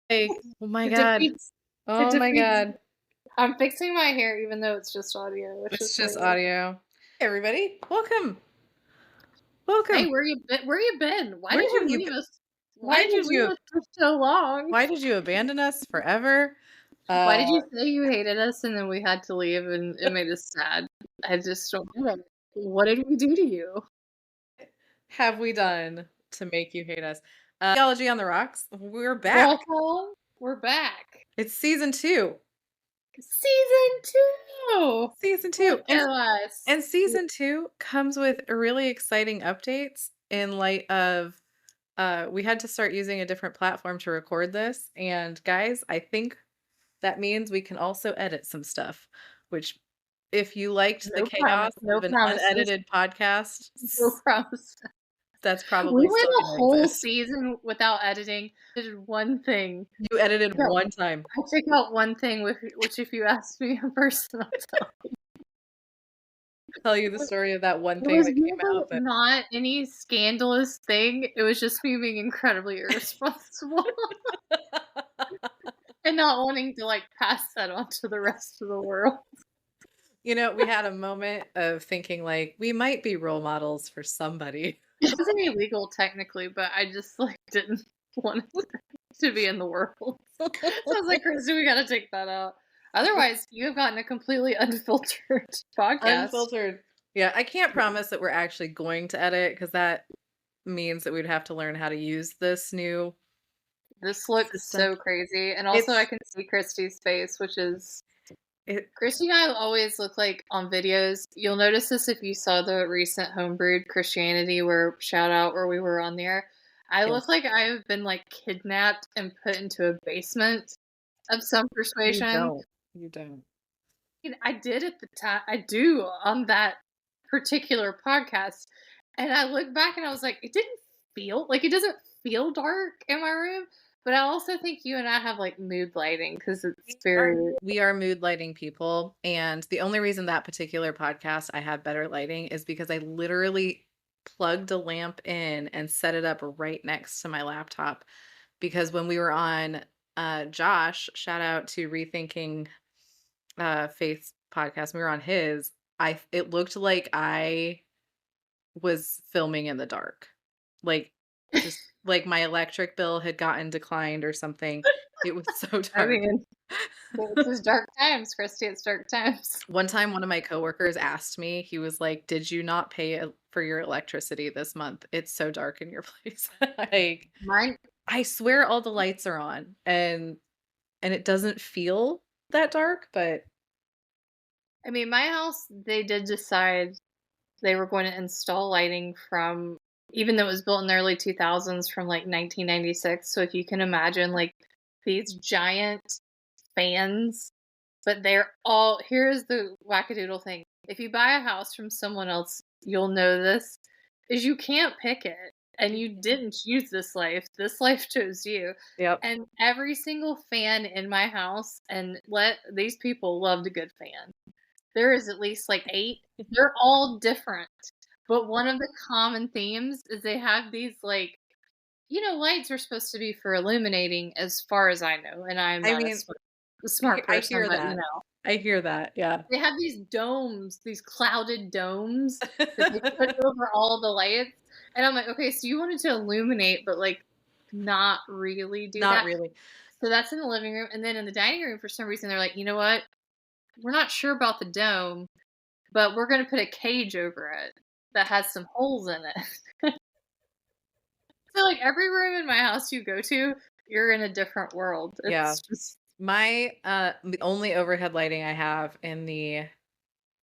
Like, oh my It God. defeats it Oh my defeats God. I'm fixing my hair even though it's just audio, which It's is just hilarious. audio. Hey, everybody. Welcome. Hey, Welcome. where you been? Why Where did have you you leave been? us? Why Why did you did leave you us for so long? why did you abandon us forever? Why Uh, did you say you hated us and then we had to leave and it made us sad? I just don't get it. What did we do to you? have we done to make you hate us? Theology on the Rocks. We're back. Welcome. We're back. It's season 2. Season 2. Season 2. Look at us. And season 2 comes with really exciting updates in light of we had to start using a different platform to record this. And guys, I think that means we can also edit some stuff, which if you liked the chaos No of an promises. unedited podcast, No promises. that's We probably went still a going to whole exist. season without editing. Did one thing. You edited No, one time. I took out one thing, which if you ask me in person, I'll tell Tell you the story of that one It thing was that came really out, but not any scandalous thing. It was just me being incredibly irresponsible and not wanting to like pass that on to the rest of the world. we had a moment of thinking like we might be role models for somebody. It wasn't illegal technically, but I just like didn't want it to be in the world. So I was like, Christy, we gotta take that out. Otherwise, you have gotten a completely unfiltered podcast. Unfiltered. Yeah, I can't promise that we're actually going to edit because that means that we'd have to learn how to use this new This looks system. so crazy. And also I It's can see Christy's face, which is it Christy and I always look like on videos. You'll notice this if you saw the recent Homebrewed Christianity where shout out where we were on there. I yes. look like I've been like kidnapped and put into a basement of some You persuasion. don't. You don't. And I did at the time. I do on that particular podcast. And I look back and I was like, it didn't feel like it doesn't feel dark in my room. But I also think you and I have like mood lighting because it's very. We are mood lighting people. And the only reason that particular podcast I had better lighting is because I literally plugged a lamp in and set it up right next to my laptop. Because when we were on Josh, shout out to Rethinking Faith's podcast, we were on his, it looked like I was filming in the dark. Like just like my electric bill had gotten declined or something. It was so dark. I mean, this is dark times, Christy. It's dark times. One time, one of my coworkers asked me, he was like, "Did you not pay for your electricity this month? It's so dark in your place." Like, Mine. I swear all the lights are on and it doesn't feel that dark, but I mean, my house. They did decide they were going to install lighting from, even though it was built in the early 2000s, from like 1996. So if you can imagine, like these giant fans, but they're all. Here's the wackadoodle thing: if you buy a house from someone else, you'll know this. Is you can't pick it. And you didn't choose this life. This life chose you. yep. And every single fan in my house, and these people loved a good fan. There is at least like 8. They're all different. But one of the common themes is they have these like, lights are supposed to be for illuminating as far as I know. And I'm I not a mean, smart I person, hear but that. I hear that. Yeah. they have these domes, these clouded domes that they put over all the lights. And I'm like, okay, so you wanted to illuminate, but like not really do Not that. really. So that's in the living room. And then in the dining room, for some reason, they're like, you know what? We're not sure about the dome, but we're going to put a cage over it that has some holes in it. So like every room in my house you go to, you're in a different world. Yeah. It's just My the only overhead lighting I have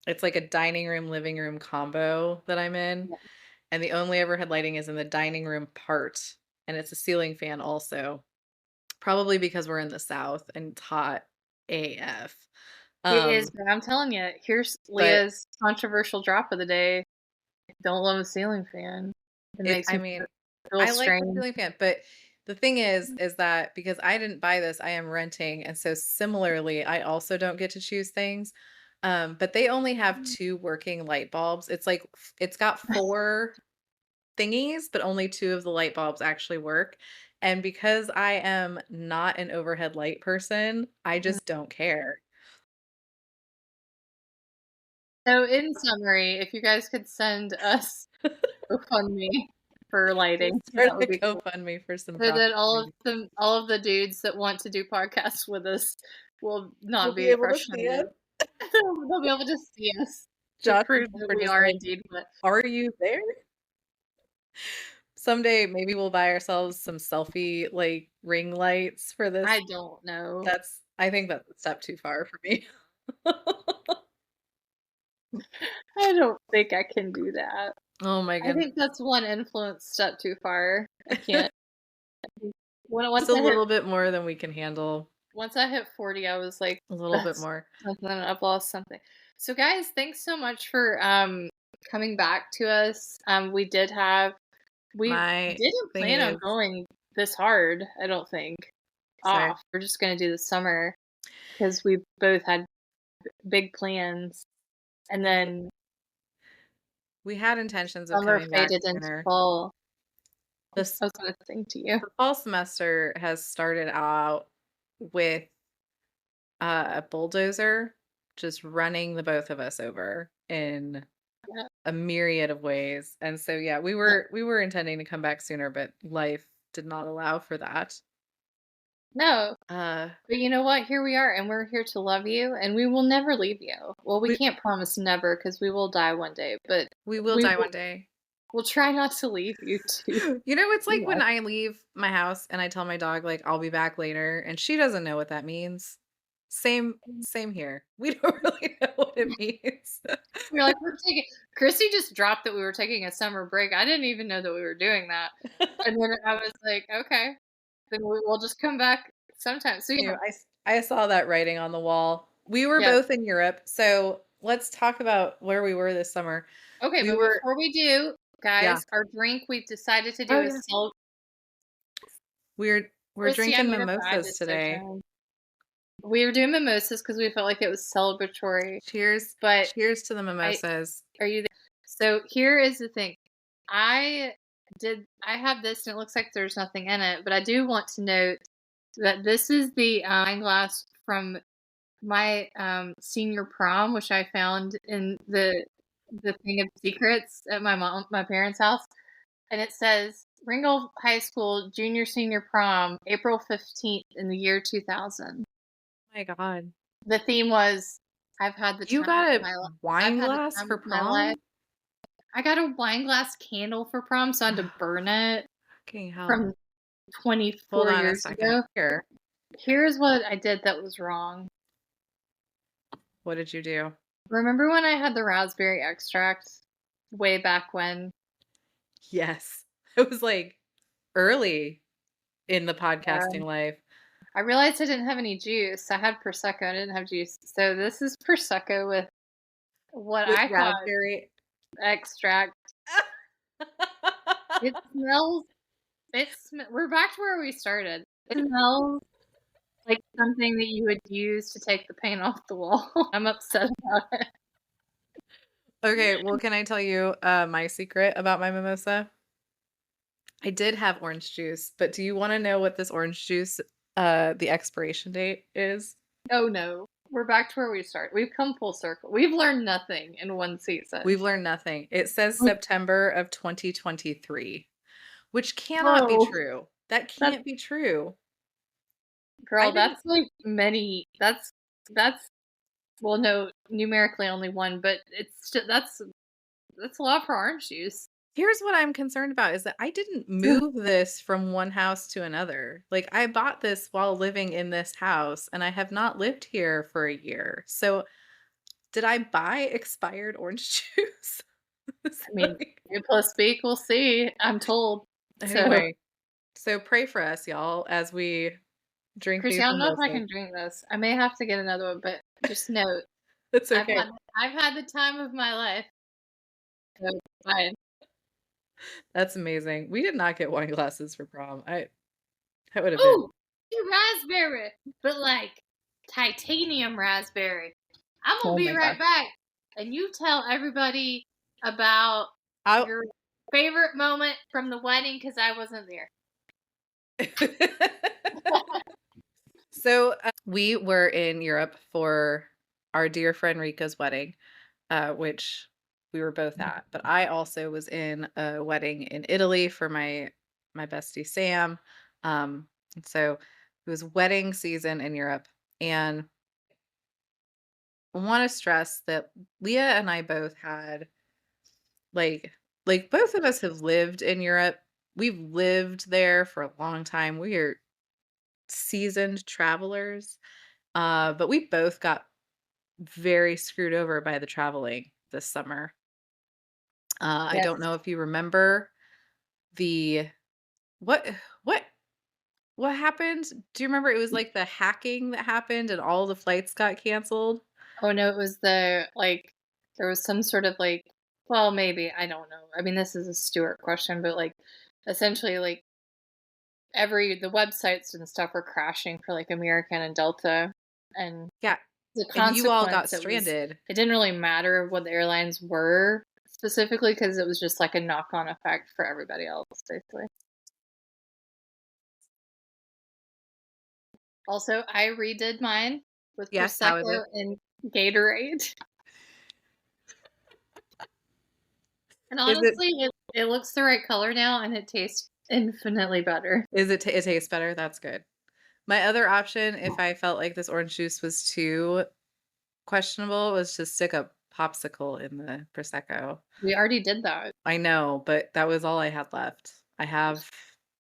it's like a dining room living room combo that I'm in. And the only overhead lighting is in the dining room part and it's a ceiling fan also. Probably because we're in the South and it's hot AF. it is, Um but I'm telling you, here's but Leah's controversial drop of the day. Don't love a ceiling fan. It makes I me mean, feel I like the strange. ceiling fan, but the thing is that because I didn't buy this, I am renting, and so similarly, I also don't get to choose things. But they only have 2 working light bulbs. It's like it's got 4 thingies, but only 2 of the light bulbs actually work. And because I am not an overhead light person, I Mhm. just don't care. So, in summary, if you guys could send us GoFundMe for We'll lighting, start that a would be cool. GoFundMe for some So that profit maybe. all of the dudes that want to do podcasts with us will We'll not be be able to see frustrated. it. They'll be able to see us to Josh and prove Jeff that are we just are like, indeed what. "Are you there?" Someday, maybe we'll buy ourselves some selfie, like, ring lights for this. I don't know. I think that's a step too far for me. I don't think I can do that. Oh my I goodness. think that's one influence step too far. I can't. When Just a little bit more than we can handle. once I hit 40, I was like, A little bit "That's more. something. I've lost something." So, guys, thanks so much for coming back to us. We My didn't thing plan on is going this hard. I don't think sorry. off. We're just gonna do the summer because we both had big plans, and then We had intentions of summer coming back faded into sooner. fall. This I was gonna sing to you. The fall semester has started out with a bulldozer just running the both of us over in Yeah. a myriad of ways. And so yeah, Yeah. we were intending to come back sooner, but life did not allow for that. No, Uh but you know what? Here we are, and we're here to love you, and we will never leave you. Well, we we can't promise never because we will die one day, but we will we die will one day. we'll try not to leave you too. You know, it's like Yeah. when I leave my house and I tell my dog like I'll be back later and she doesn't know what that means. Same here. We don't really know what it means. We're like, we're taking Chrissy just dropped that we were taking a summer break. I didn't even know that we were doing that. And then I was like, okay, then we'll just come back sometime. So You yeah, know, I saw that writing on the wall. We were yeah. both in Europe, so let's talk about where we were this summer. Okay, We but were before we do, yeah. guys, our drink we've decided to Oh, do is yeah. cel We're Chrissy, I drinking made a bad mimosas today. decision. We were doing mimosas because we felt like it was celebratory, Cheers. but Cheers to the I mimosas. are you there? So here is the thing. I have this and it looks like there's nothing in it, but I do want to note that this is the wine glass from my senior prom, which I found in the thing of secrets at my parents' house, and it says Ringgold High School junior senior prom, April 15th in the year 2000. Oh my god. The theme was I've had the You time of got a my life. I've wine had the glass time for of my life. prom? I got a wine glass candle for prom, so I had to burn it Fucking hell. from Hold 24 on a years second ago. here. Here's what I did that was wrong. What did you do? Remember when I had the raspberry extract way back when? Yes. It was like early in the Um, podcasting life I realized I didn't have any juice. I had Prosecco, I didn't have juice. So this is Prosecco with what with I thought raspberry. extract. It smells we're back to where we started. It smells like something that you would use to take the paint off the wall. I'm upset about it. Okay, well, can I tell you, my secret about my mimosa? I did have orange juice, but do you wanna know what this orange juice, the expiration date is? Oh, no. We're back to where we started. We've come full circle. We've learned nothing in one season. We've learned nothing. It says September of 2023, which cannot be Whoa. true. That That's can't be true. I girl, didn't that's like many that's well, no, numerically only one, but that's a lot for orange juice. Here's what I'm concerned about is that I didn't move this from one house to another. Like, I bought this while living in this house, and I have not lived here for a year. So, did I buy expired orange juice? It's I mean, like A plus B equals C, I'm told. So, anyway, so pray for us, y'all, as we drink Chrissy, these I don't know if I mimosas. can drink this. I may have to get another one, but just note, It's I've okay. had I've had the time of my life. So it's fine. That's amazing. We did not get wine glasses for prom. That would have been Ooh, raspberry, but like titanium raspberry. I'm gonna oh be my right gosh. back, and you tell everybody about I your favorite moment from the wedding because I wasn't there. So, we were in Europe for our dear friend Rika's wedding, which we were both at, but I also was in a wedding in Italy for my bestie Sam, and so it was wedding season in Europe, and I wanna stress that Leah and I both had, like both of us have lived in Europe. We've lived there for a long time. We are seasoned travelers, but we both got very screwed over by the traveling this summer. I don't Yes. know if you remember the what what what happened? Do you remember it was like the hacking that happened and all the flights got canceled? Oh, no, it was there was some sort of, well, maybe, I don't know. I mean, this is a Stewart question, but, essentially, the websites and stuff were crashing for, American and Delta, and Yeah, the and you all got consequence, stranded. it didn't really matter what the airlines were specifically because it was just, like, a knock-on effect for everybody else, basically. Also, I redid mine with Yes, how is Prosecco it? and Gatorade, and Is it honestly, it looks the right color now, and it tastes infinitely better. it tastes better? That's good. My other option, if I felt like this orange juice was too questionable, was to stick a popsicle in the prosecco. We already did that. I know, but that was all I had left.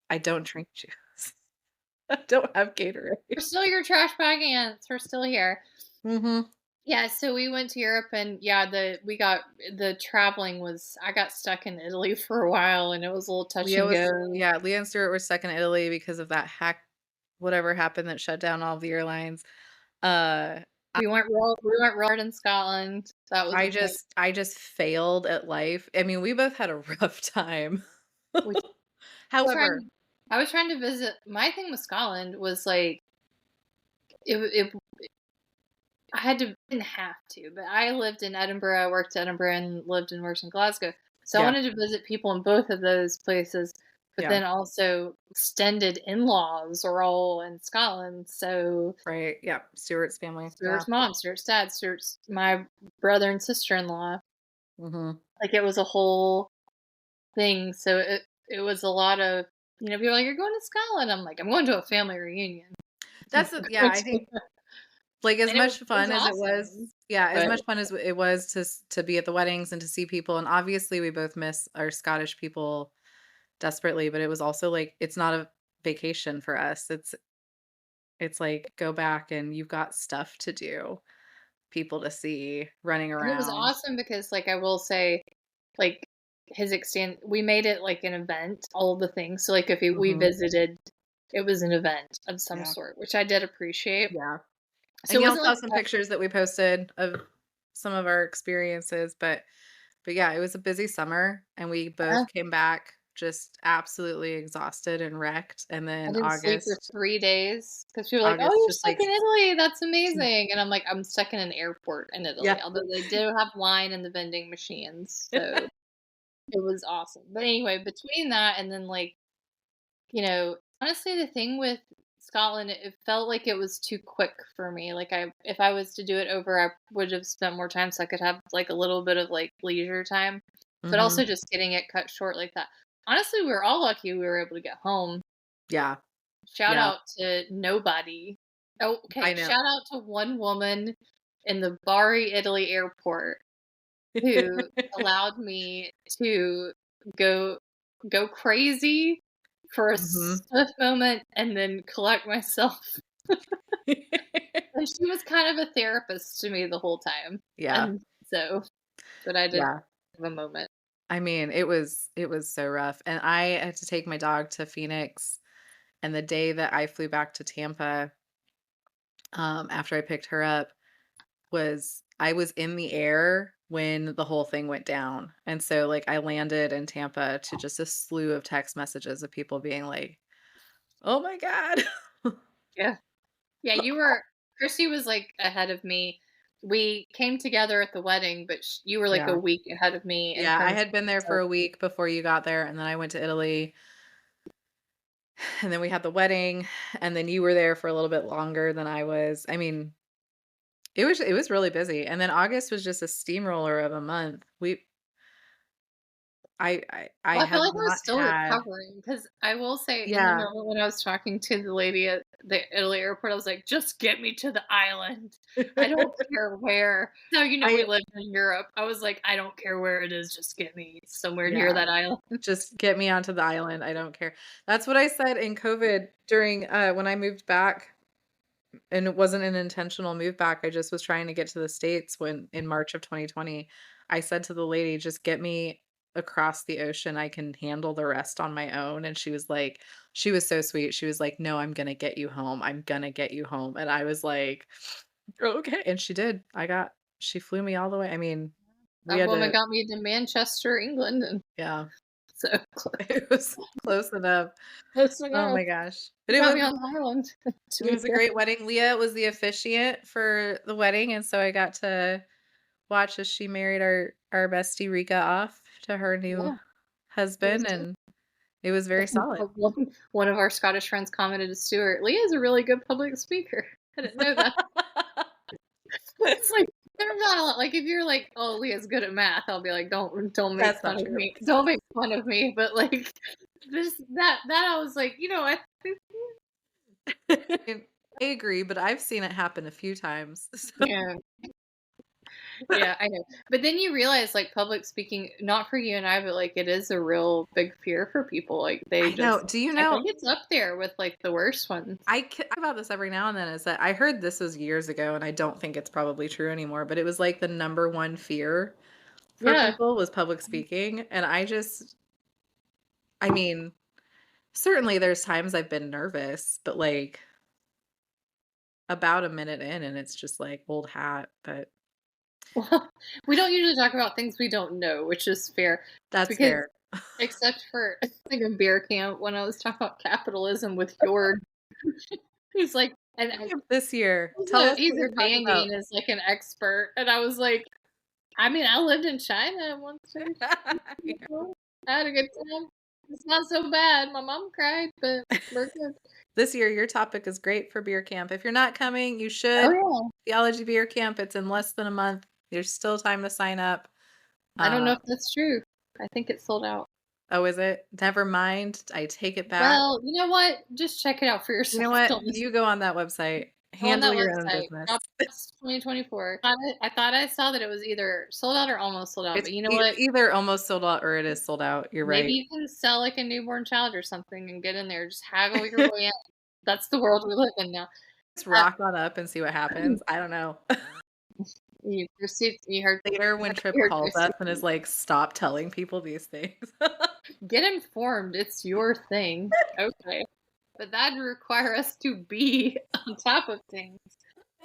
I don't drink juice. I don't have We're Gatorade. still your trash bag ants. We're still here. Mhm. Yeah, so we went to Europe and yeah, the traveling was I got stuck in Italy for a while and it was a little touch and go. Leah and Stuart were stuck in Italy because of that hack whatever happened that shut down all of the airlines. Uh, We went real hard in Scotland. That was a point. I just failed at life. I mean, we both had a rough time. We However, trying I was trying to visit my thing with Scotland was it I had to didn't have to, but I lived in Edinburgh, I worked in Edinburgh and lived and worked in Glasgow. So I yeah, wanted to visit people in both of those places, but yeah, then also extended in-laws are all in Scotland. So right, yeah, Stuart's family, yeah, Stuart's mom, Stuart's dad, Stuart's my brother and sister-in-law. mhm. Like it was a whole thing. So it was a lot of people are like, "You're going to Scotland." I'm like, "I'm going to a family reunion." That's a yeah, I think, like, as And it was much it was fun as it was awesome. yeah, as But much fun as it was to be at the weddings and to see people, and obviously we both miss our Scottish people desperately, but it was also, like, it's not a vacation for us. It's like, go back and you've got stuff to do, people to see, running And it was around. awesome because, I will say, like, his extent we made it like an event, all of the things. So, if we Mhm. visited, it was an event of some Yeah, sort, which I did appreciate. yeah. So And it y'all wasn't saw like some pictures that we posted of some of our experiences, but yeah, it was a busy summer, and we both came back just absolutely exhausted and wrecked, and I then didn't sleep for 3 days because people were like, "Oh, August you're just, stuck like in Italy, that's amazing." And I'm like, "I'm stuck in an airport in yeah. Italy," although they do have wine in the vending machines, so it was awesome. But anyway, between that and then, honestly, the thing with Scotland, it felt like it was too quick for me. If I was to do it over, I would have spent more time so I could have a little bit of leisure time, but also Mhm. just getting it cut short like that. Honestly, we were all lucky we were able to get home. Yeah, Shout yeah, out to nobody. Oh, I okay. know. Shout out to one woman in the Bari, Italy airport who allowed me to go go crazy for a Mhm. swift moment and then collect myself. And she was kind of a therapist to me the whole time. Yeah, And so, but I did yeah. have a moment. I mean, it was so rough, and I had to take my dog to Phoenix, and the day that I flew back to Tampa, after I picked her up I was in the air when the whole thing went down, and so, like, I landed in Tampa to just a slew of text messages of people being like, "Oh my god." Yeah. Yeah, Chrissy was ahead of me. We came together at the wedding, but you were a Yeah. week ahead of me in Yeah, I terms had been there of for a week before you got there, and then I went to Italy, And then we had the wedding, and then you were there for a little bit longer than I was. I mean, it was really busy, and then August was just a steamroller of a month. I Well, I feel have like I was not still had. recovering because I will say in the Yeah. moment when I was talking to the lady at the Italy airport, I was like, "Just get me to the island. I don't care where." So, we I lived in Europe. I was like, "I don't care where it is, just get me somewhere near Yeah. that island." Just get me onto the island, I don't care. That's what I said in COVID during, when I moved back, and it wasn't an intentional move back, I just was trying to get to the States when in March of 2020. I said to the lady, "Just get me across the ocean, I can handle the rest on my own," and she was so sweet, she was like, "No, I'm gonna get you home, I'm gonna get you home," and I was like, "Okay," and she did. She flew me all the way. I mean, we That had woman to. got me to Manchester, England, and Yeah. so It was close enough. close Oh enough. my gosh. But She got me on the island to it be was a fair. great wedding. Leah was the officiant for the wedding, and so I got to watch as she married our bestie Rika off to her new Yeah, it was husband, good. and it was very solid. One of our Scottish friends commented to Stuart, "Leah's a really good public speaker." I didn't know that. It's like there's not a lot. Like if you're like, "Oh, Leah's good at math," I'll be like, "Don't make That's fun not of true. me. Don't make fun of me." But like this, that I was like, I think, And I agree, but I've seen it happen a few times. So yeah, yeah, I know. But then you realize, like, public speaking, not for you and I, but like it is a real big fear for people. Like they I know. just, Do you I know think it's up there with like the worst ones. talk about this every now and then is that I heard this was years ago, and I don't think it's probably true anymore, but it was like the number one fear for Yeah. people was public speaking, and I mean, certainly there's times I've been nervous, but, like, about a minute in and it's just like old hat, but Well, we don't usually talk about things we don't know, which is fair that's because fair. except for I think in beer camp when I was talking about capitalism with your he's like This year, tell us what he's you're a talking dandy about. and is like an expert and I was like, I mean, I lived in China at one stage. Yeah. I had a good time. It's not so bad. My mom cried, but we're good. This year, your topic is great for beer camp. If you're not coming, you Oh should. yeah. Theology Beer Camp, it's in less than a month. There's still time to sign up. I don't know Uh, if that's true. I think it's sold out. oh, is it? Never mind. I take it back. Well, you know what? Just check it out for You know yourself. what? Don't listen. You go on that website. Go on Handle that your own website. business. Dropbox 2024. I thought I saw that it was either sold out or almost sold out, but you know It's what? either almost sold out or it is sold out. You're Maybe right. you can sell like a newborn child or something and get in there. Just haggle your way in. That's the world we live in now. Just Uh, rock on up and see what happens. I don't know. you received. Later when Trip You heard calls us Christy. and is like, "Stop telling people these things." Get informed. It's your thing. Okay. But that'd require us to be on top of things.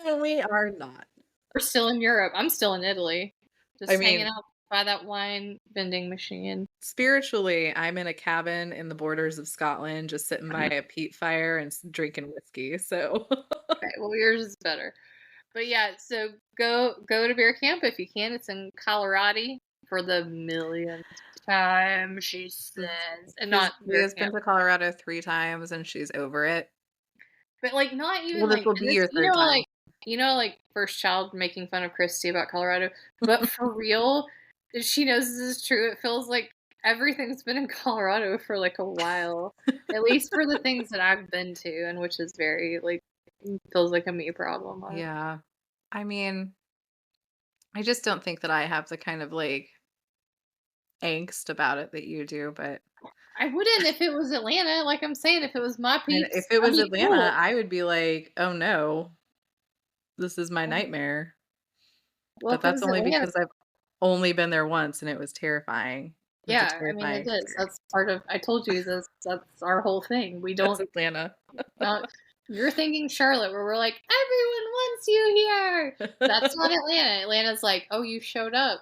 And we are not. We're still in Europe. I'm still in Italy. I Just hanging mean, out by that wine vending machine. spiritually, I'm in a cabin in the borders of Scotland, just sitting by a peat fire and drinking whiskey. So, Okay, well yours is better. But yeah, so go to beer camp if you can. It's in Colorado for the millionth time, she says. And because not beer Leah's been camp. to Colorado 3 times and she's over it. But like not even Well, this like will and be this your third time. like first child making fun of Christy about Colorado. But for real, she knows this is true. It feels like everything's been in Colorado for like a while. At least for the things that I've been to, and which is very like feels like a me problem. Yeah. I mean, I just don't think that I have the kind of like angst about it that you do, but I wouldn't if it was Atlanta. Like I'm saying, if it was my and if peeps, it I'd was be Atlanta, cool. I would be like, "Oh no, this is my nightmare." Well, But if it that's was only Atlanta, because I've only been there once and it was terrifying. It was a yeah, I mean terrifying it is. experience. That's part of. I told you this. That's our whole thing. We That's don't. Atlanta. You're thinking Charlotte, where we're like everyone wants you here. That's not Atlanta. Atlanta's like, oh, you showed up.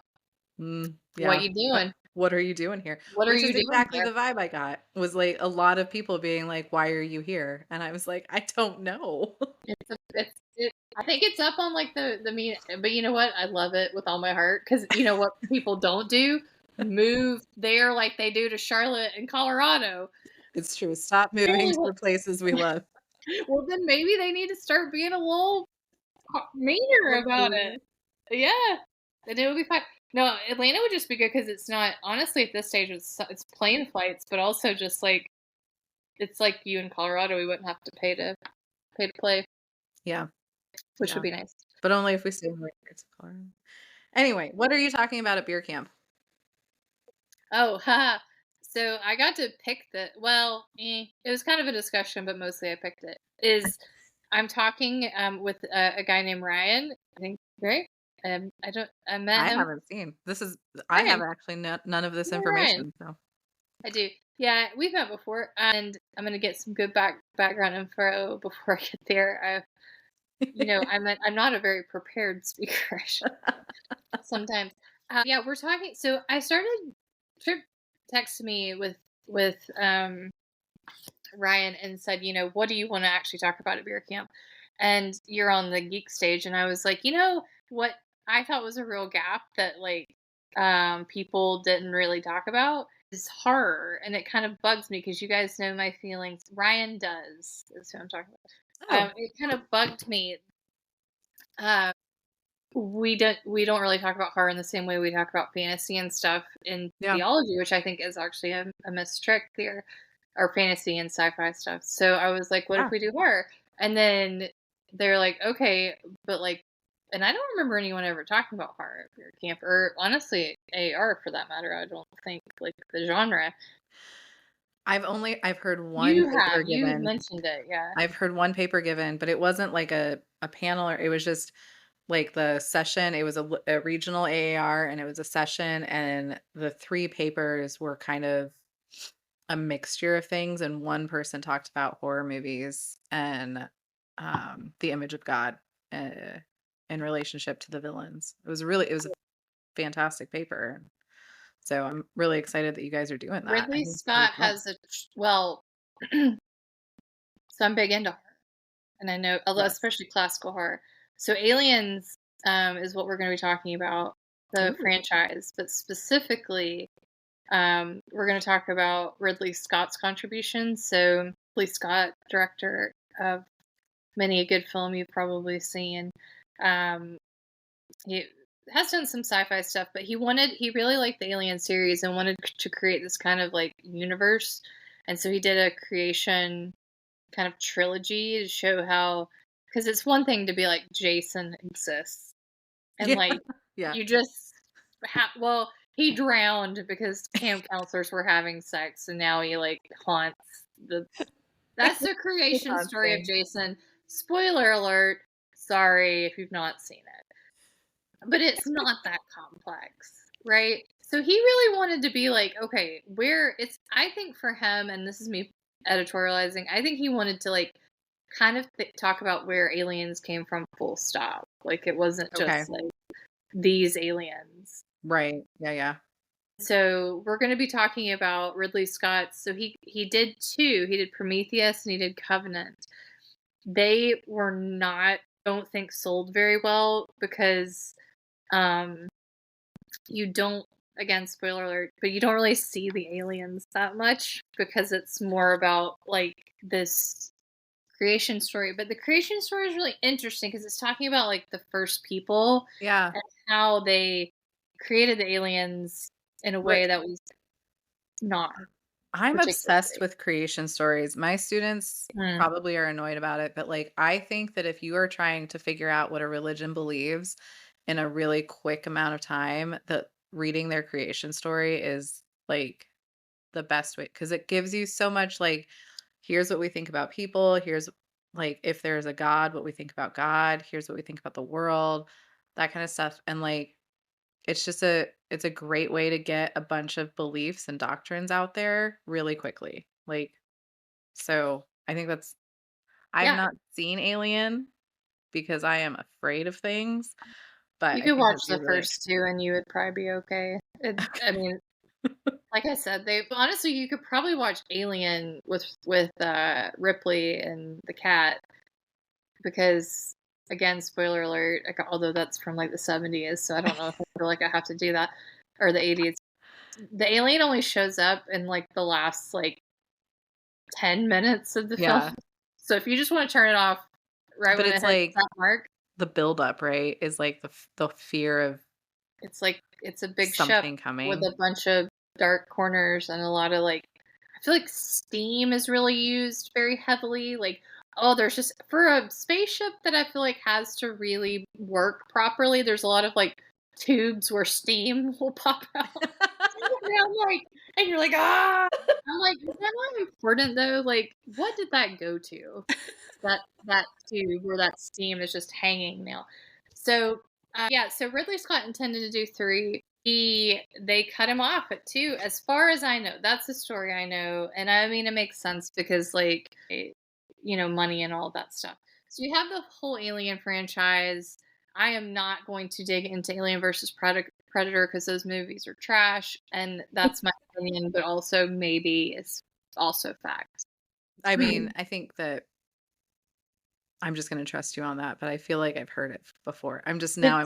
What Yeah. you doing? What are you doing here? What are Which you is doing exactly here? the vibe I got, was, like, a lot of people being like, "Why are you here?" And I was like, "I don't know." I think it's up on like the mean, but you know what? I love it with all my heart because you know what people don't do? Move there like they do to Charlotte and Colorado. It's true. Stop moving Really to the places we love. well, then maybe they need to start being a little meaner about Accommodating. it. Yeah, then it would be fine. No, Atlanta would just be good because it's not honestly, at this stage, it's plane flights, but also just, like it's like you in Colorado, we wouldn't have to pay to play, Yeah, which would yeah, be nice. but only if we stay more near to Colorado. Anyway, what are you talking about at beer camp? Oh, haha. So I got to pick it was kind of a discussion, but mostly I picked it. I'm talking with a guy named Ryan. I think right. I met I him. haven't seen. I have Ryan, actually none of this you know Ryan. information, so I do. Yeah, we've met before, and I'm gonna get some good background info before I get there. I'm not a very prepared speaker. Sometimes, yeah, we're talking. So I started. Trip texted me with Ryan and said, what do you want to actually talk about at beer camp? And you're on the geek stage, and I was like, what I thought was a real gap that people didn't really talk about is horror, and it kind of bugs me because you guys know my feelings. Ryan does is who I'm talking about. Oh, It kind of bugged me. Uh, we don't really talk about horror in the same way we talk about fantasy and stuff in yeah. theology, which I think is actually a missed trick here, or fantasy and sci-fi stuff. So I was like, what if Ah, we do horror? And then they're like, okay, but and I don't remember anyone ever talking about horror at your camp, or honestly, AR for that matter. I don't think like the genre. I've heard one paper You've given. mentioned it, yeah. I've heard one paper given, but it wasn't like a panel, or it was just like the session. It was a regional AAR, and it was a session, and the 3 papers were kind of a mixture of things, and one person talked about horror movies and, the image of God, uh, in relationship to the villains. It was a fantastic paper, so I'm really excited that you guys are doing that. I Ridley think it's really Scott cool. has well, so I'm big into horror. And I know, although Yes. especially classical horror. So Aliens is what we're going to be talking about, the Ooh, franchise, but specifically, we're going to talk about Ridley Scott's contributions. So Ridley Scott, director of many a good film you've probably seen. Um, he has done some sci-fi stuff, but he really liked the Alien series and wanted to create this kind of like universe. And so he did a creation kind of trilogy to show how, because it's one thing to be like Jason exists and yeah, like yeah. you just he drowned because camp counselors were having sex and now he like haunts the that's the It's creation on story of thing. Jason. Spoiler alert, sorry if you've not seen it, but it's not that complex, right? So he really wanted to be like, okay, where it's I think for him, and this is me editorializing, I think he wanted to like kind of talk about where aliens came from, full stop. Like it wasn't Okay. just like these aliens. Right. Yeah, yeah. So we're going to be talking about Ridley Scott. So he did two. He did Prometheus and he did Covenant. They were not, don't think, sold very well because um you don't, again, spoiler alert, but you don't really see the aliens that much because it's more about like this creation story. But the creation story is really interesting because it's talking about like the first people Yeah. and how they created the aliens in a What way that was not I'm particularly obsessed great. with creation stories. My students Mm. probably are annoyed about it, but like I think that if you are trying to figure out what a religion believes in a really quick amount of time, that reading their creation story is like the best way because it gives you so much like here's what we think about people, here's like if there's a God, what we think about God, here's what we think about the world, that kind of stuff. And like it's a great way to get a bunch of beliefs and doctrines out there really quickly. Like, so I think I've Yeah, not seen Alien because I am afraid of things, but you I could think watch it'd be the really first interesting. two and you would probably be okay. I mean, like I said, they honestly you could probably watch Alien with Ripley and the cat because again, spoiler alert, like, although that's from like the 70s, so I don't know if I feel like I have to do that, or the 80s. The alien only shows up in like the last like 10 minutes of the film. Yeah. So if you just wanna turn it off right But when it it's hits like that mark, the buildup, right, is like the fear of it's like it's a big ship something with coming. a bunch of dark corners and a lot of, like I feel like steam is really used very heavily, like, oh, there's just for a spaceship that I feel like has to really work properly, there's a lot of, like, tubes where steam will pop out. And I'm like and you're like, "Ah!" I'm like, "Is that not important though? Like, what did that go to? That tube where that steam is just hanging now." So, yeah, so Ridley Scott intended to do 3. They cut him off at 2, as far as I know. That's the story I know, and I mean, it makes sense because, like, money and all that stuff. So you have the whole Alien franchise. I am not going to dig into Alien versus Predator because those movies are trash, and that's my opinion, but also maybe it's also fact. I mean, I think that I'm just gonna trust you on that, but I feel like I've heard it before. I'm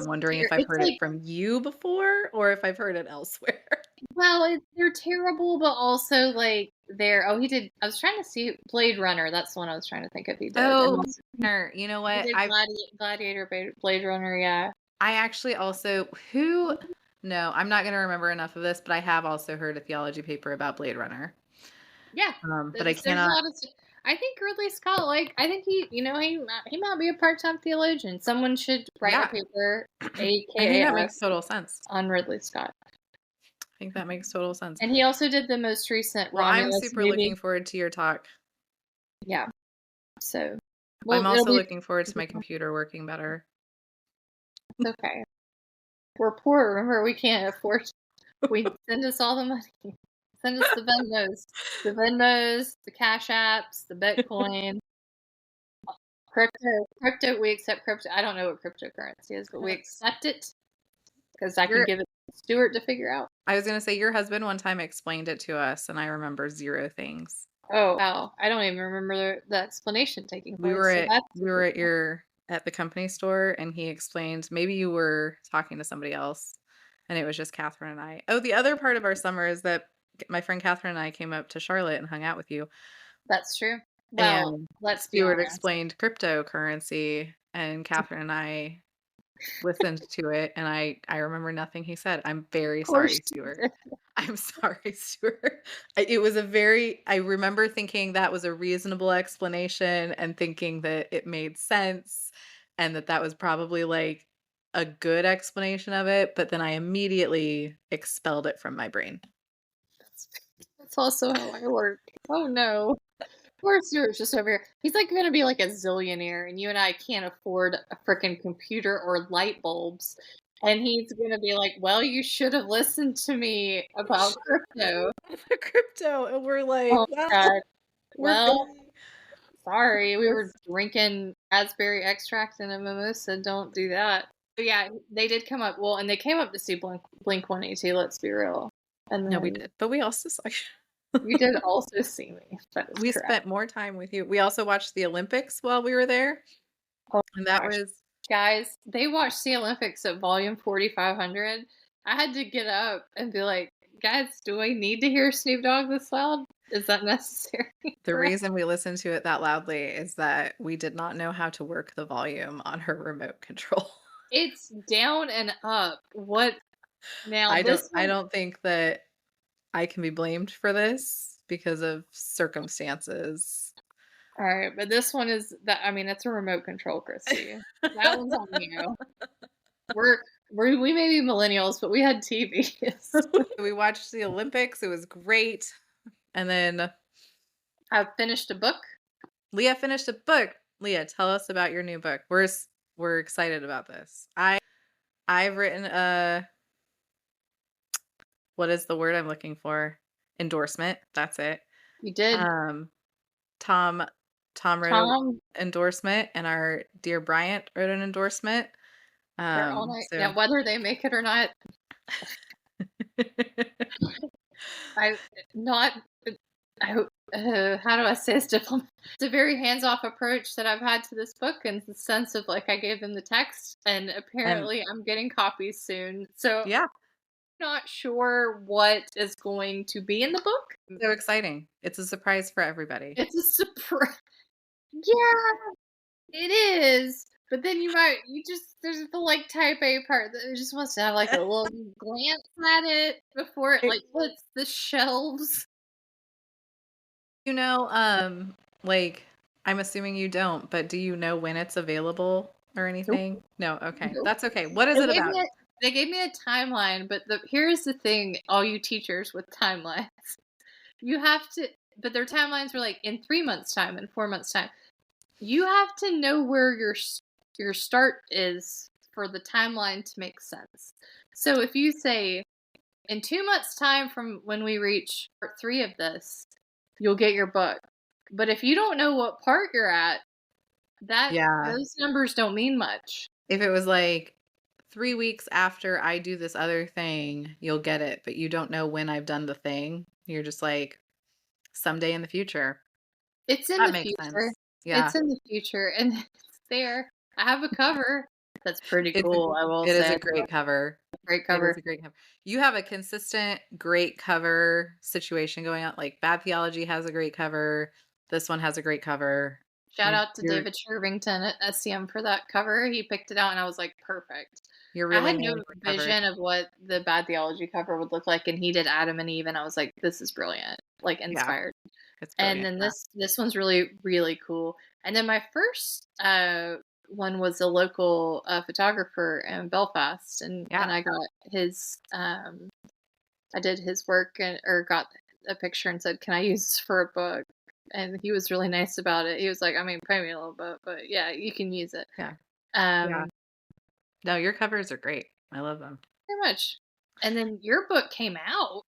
wondering if I've It's heard it like from you before or if I've heard it elsewhere. well, they're terrible, but also like they're oh he did I was trying to see Blade Runner. That's the one I was trying to think of. He did, and Oh, also you know he what? did Gladiator, Blade Runner. Yeah, I actually also who no, I'm not gonna remember enough of this, but I have also heard a theology paper about Blade Runner. yeah. But I There's a cannot. lot of. I think Ridley Scott, like, I think he might be a part-time theologian. Someone should write a Yeah, paper, I think aka that makes us, total sense. on Ridley Scott. I think that makes total sense. And he also did the most recent Well, I'm Romulus super looking movie. forward to your talk. Yeah. So, I'm well, it'll also be looking forward to my computer working better. it's okay. We're poor. Remember, we can't afford. We send us all the money. Send us the Cash Apps, the Bitcoin, crypto. We accept crypto. I don't know what cryptocurrency is, but we accept it because I can Your give it to Stuart to figure out. I was gonna say your husband one time explained it to us, and I remember 0 things. Oh wow! I don't even remember the explanation taking place. So that's We were at the company store, and he explained maybe you were talking to somebody else, and it was just Catherine and I. Oh, the other part of our summer is that my friend Catherine and I came up to Charlotte and hung out with you, that's true. Well, and let's be Stuart honest. explained cryptocurrency, and Catherine and I listened to it, and I remember nothing he said. I'm very Of course, sorry, Stuart. I'm sorry, Stuart. I remember thinking that was a reasonable explanation and thinking that it made sense and that that was probably, like, a good explanation of it, but then I immediately expelled it from my brain. that's, that's also how I work. Oh no. Poor Stuart's just over here. He's like gonna be like a zillionaire, and you and I can't afford a freaking computer or light bulbs. And he's gonna be like, "Well, you should have listened to me about crypto." The crypto, and we're like, Oh "Well, god. we're Well, busy." sorry, we We're were drinking raspberry extract in a mimosa. Don't do that. But yeah, they did come up. Well, and they came up to see Blink 182. Let's be real. And No, we then did, but we also saw you did also see me. That is we correct. spent more time with you. We also watched the Olympics while we were there, Oh and my that gosh. was Guys, they watched the Olympics at volume 4,500. I had to get up and be like, guys, do I need to hear Snoop Dogg this loud? Is that necessary the for us? reason we listened to it that loudly is that we did not know how to work the volume on her remote control. It's down and up. What now? This I one, don't think that I can be blamed for this because of circumstances. all right, but this one is that. I mean, it's a remote control, Christy. That one's on you. We're, we may be millennials, but we had TVs. We watched the Olympics, it was great, and then I've finished a book. Leah finished a book. Leah, tell us about your new book. We're excited about this. I've written a what is the word I'm looking for? Endorsement, that's it. You did, Um, Tom Tom wrote a Tom. endorsement, and our dear Bryant wrote an endorsement. They're all night. So Now, whether they make it or not, I not I hope how do I say this diplomat? It's a very hands-off approach that I've had to this book in the sense of like I gave them the text and and apparently I'm getting copies soon. So yeah, not sure what is going to be in the book. So exciting. It's a surprise for everybody. It's a surprise. Yeah, it is. But then you just there's the like type A part that just wants to have like a little glance at it before it like hits the shelves. You know, like, I'm assuming you don't, but do you know when it's available or Nope, anything? No, okay. nope. That's okay. What is They it gave about? me a they gave me a timeline, but here's the thing, all you teachers with timelines. You have to but their timelines were like in 3 months' time, in 4 months' time. You have to know where your start is for the timeline to make sense. So if you say, "In 2 months' time from when we reach part 3 of this, you'll get your book." But if you don't know what part you're at, that Yeah. those numbers don't mean much. If it was like 3 weeks after I do this other thing, you'll get it, but you don't know when I've done the thing. You're just like, someday in the future. It's in That the makes future. sense. It's Yeah. in the future, and it's there. I have a cover that's pretty It's a cool, I will it is say. a great cover. Great It is cover. a great cover. You have a consistent great cover situation going on, like, Bad Theology has a great cover, this one has a great cover. Shout out to You're David Shervington at SCM for that cover. He picked it out, and I was like, "Perfect." you're I really had nailing no the covers. vision of what the Bad Theology cover would look like, and he did Adam and Eve, and I was like, "This is brilliant." Like, Yeah, inspired. it's And brilliant, then yeah. this one's really, really cool. And then my first, one was a local, photographer in Belfast, and Yeah, I got his, I did his work or got a picture and said, "Can I use this for a book?" And he was really nice about it. He was like, "I mean, pay me a little bit, but yeah, you can use it." yeah, yeah. Um, No, your covers are great. I love them. Pretty much. And then your book came out.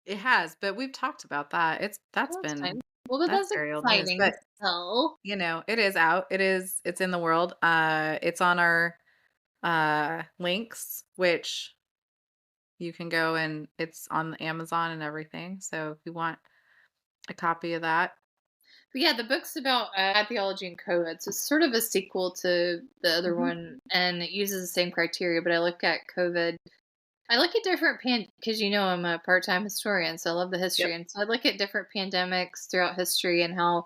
It has, but we've talked about that. Well, that's fine. Well, but That's that's very old news, exciting but, still. it is out. It's in the world. It's on our, links, which you can go and it's on Amazon and everything, so if you want a copy of that. But yeah, the book's about theology and COVID. So it's sort of a sequel to the other Mhm. one, and it uses the same criteria. But I look at COVID. I look at different because I'm a part-time historian, so I love the history, Yep. and so I look at different pandemics throughout history and how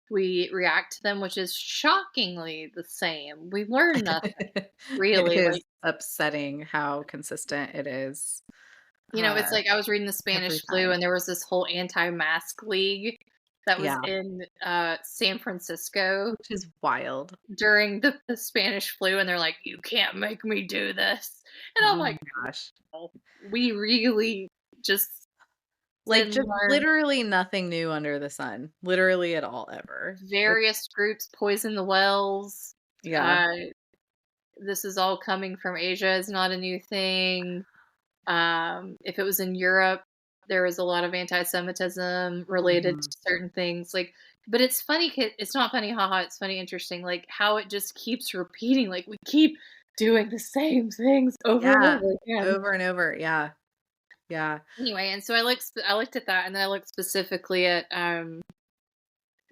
we react to them, which is shockingly the same. We learn nothing It really. is Like upsetting how consistent it is, it's like I was reading the every Spanish flu, time. and there was this whole anti-mask league that was Yeah, in San Francisco which is wild. during the Spanish flu, and they're like, "You can't make me do this," and I'm Oh like, my gosh. "Wow, we really just Like, didn't just learn." literally nothing new under the sun, literally at all ever. It's Various groups poison the wells. yeah. Uh, this is all coming from Asia. Is not a new thing. If it was in Europe, there was a lot of anti-Semitism related Mhm. to certain things. Like, but it's funny. It's not funny, haha. It's funny, interesting. Like how it just keeps repeating. Like we keep doing the same things over and Yeah, over again. over and over, yeah, yeah. Anyway, and so I looked at that, and then I looked specifically at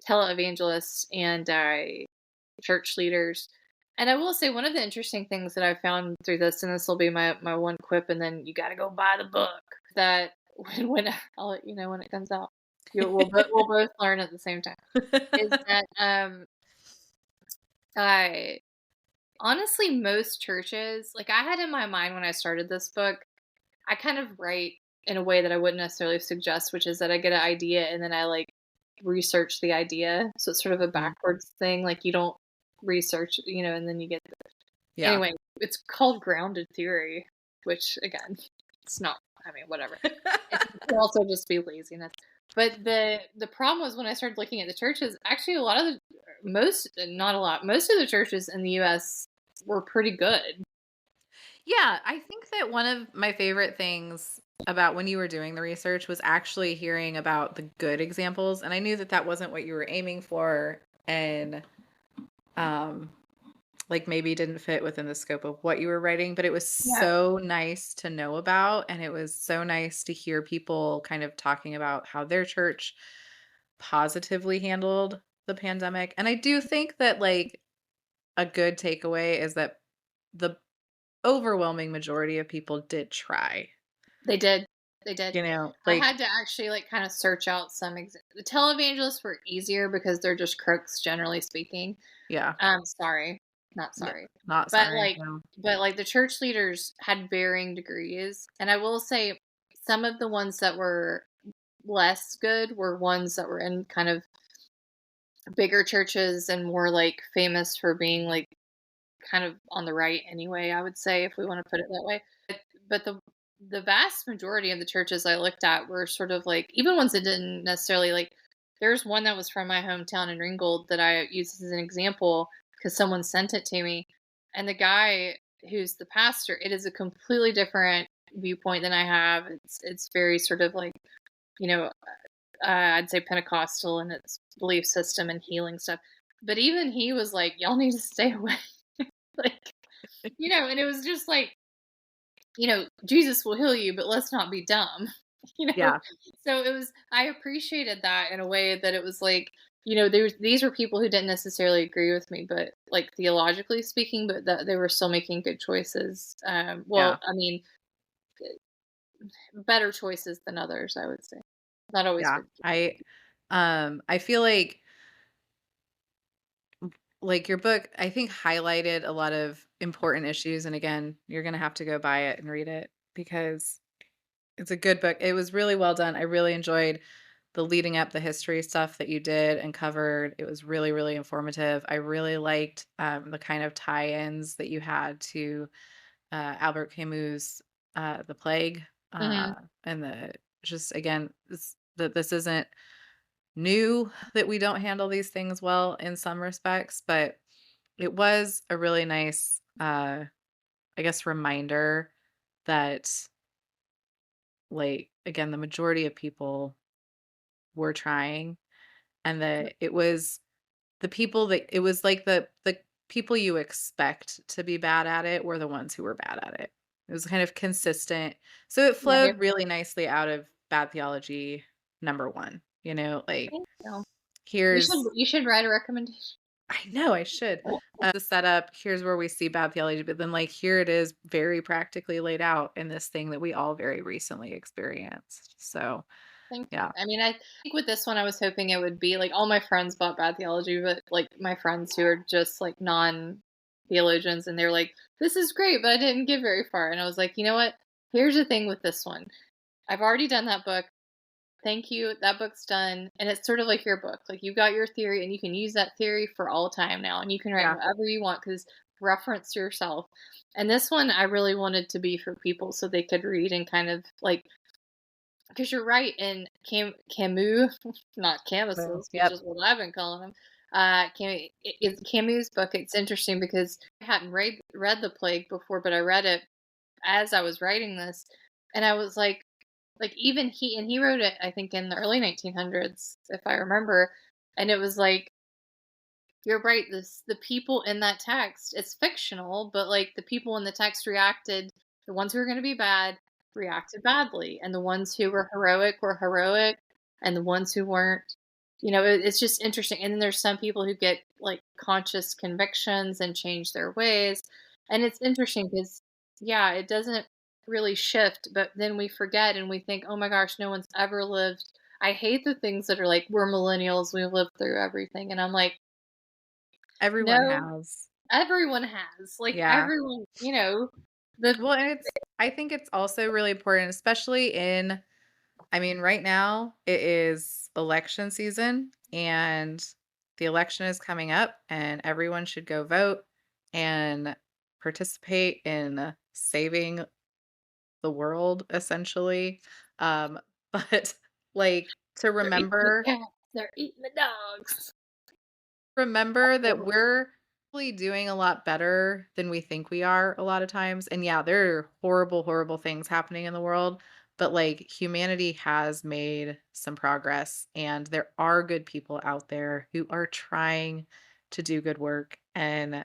televangelists and church leaders. And I will say one of the interesting things that I found through this, and this will be my one quip, and then you got to go buy the book. That when I'll let you know when it comes out, we'll both learn at the same time. Is that I honestly most churches like I had in my mind when I started this book, I kind of write in a way that I wouldn't necessarily suggest, which is that I get an idea and then I like research the idea. So it's sort of a Mhm. backwards thing. Like you don't research, and then you get Yeah. anyway. It's called grounded theory, which again, it's not. I mean, whatever. It could also just be laziness. But the problem was when I started looking at the churches. Actually, a lot of the not a lot, most of the churches in the U.S. were pretty good. Yeah, I think that one of my favorite things about when you were doing the research was actually hearing about the good examples, and I knew that that wasn't what you were aiming for, and um like maybe didn't fit within the scope of what you were writing, but it was Yeah. so nice to know about, and it was so nice to hear people kind of talking about how their church positively handled the pandemic. And I do think that like a good takeaway is that the overwhelming majority of people did try, They did. They did. I like had to actually, like, kinda search out some the televangelists were easier because they're just crooks, generally speaking. yeah, Sorry, not yeah, sorry. not But, sorry, no. like, the church leaders had varying degrees, and I will say some of the ones that were less good were ones that were in kind of bigger churches and more, like, famous for being, like, kind of on the right anyway, I would say, if we wanna put it that way. But the vast majority of the churches I looked at were sort of like even ones that didn't necessarily like there's one that was from my hometown in Ringgold that I use as an example because someone sent it to me. And the guy who's the pastor, it is a completely different viewpoint than I have. It's very sort of like, you know, I'd say Pentecostal in its belief system and healing stuff. But even he was like, y'all need to stay away. Like, and it was just like, Jesus will heal you, but let's not be dumb. You know? Yeah, So it was I appreciated that in a way that it was like, these were people who didn't necessarily agree with me, but like theologically speaking, but that they were still making good choices. yeah, Well, I mean, better choices than others, I would say. Not always yeah. good. I feel like your book, I think, highlighted a lot of important issues, and again, you're gonna have to go buy it and read it because it's a good book. It was really well done. I really enjoyed the leading up, the history stuff that you did and covered. It was really, really informative. I really liked, the kind of tie-ins that you had to, Albert Camus', The Plague, Hmm. and the just again, that this isn't new that we don't handle these things well in some respects, but it was a really nice, I guess, reminder that, like, again, the majority of people were trying and that it was the people that it was like the people you expect to be bad at it were the ones who were bad at it. It was kind of consistent. So it Yeah, flowed really nicely out of Bad Theology number 1, like, thank you. here's You should write a recommendation. I know I should. The setup, here's where we see bad theology, but then like here it is very practically laid out in this thing that we all very recently experienced. So, Thank you. yeah. I mean, I think with this one, I was hoping it would be like all my friends bought bad theology, but like my friends who are just like non theologians, and they're like, "This is great," but I didn't get very far. And I was like, you know what? Here's the thing with this one. I've already done that book. Thank you. That book's done, and it's sort of like your book. Like you got your theory, and you can use that theory for all time now, and you can write Yeah. whatever you want because reference to yourself. And this one, I really wanted to be for people so they could read and kind of like because you're right in Camus, not So, Camus's, which yep. is what I've been calling him. It's Camus' book. It's interesting because I hadn't read The Plague before, but I read it as I was writing this, and I was like even he wrote it I think in the early 1900s, if I remember, and it was like you're right. The people in that text, it's fictional, but like the people in the text reacted. The ones who were going to be bad reacted badly, and the ones who were heroic, and the ones who weren't. It's just interesting. And then there's some people who get like conscious convictions and change their ways, and it's interesting because yeah, it doesn't really shift, but then we forget and we think, oh my gosh, no one's ever lived. I hate the things that are like we're millennials, we lived through everything, and I'm like Everyone no, has. everyone has. Like, Yeah. everyone, the Well, and I think it's also really important, especially I mean, right now it is election season and the election is coming up and everyone should go vote and participate in saving the world essentially. But like to they're eating the remember cats, they're eating the dogs. remember that we're really doing a lot better than we think we are a lot of times. And yeah, there are horrible, horrible things happening in the world, but like humanity has made some progress and there are good people out there who are trying to do good work. And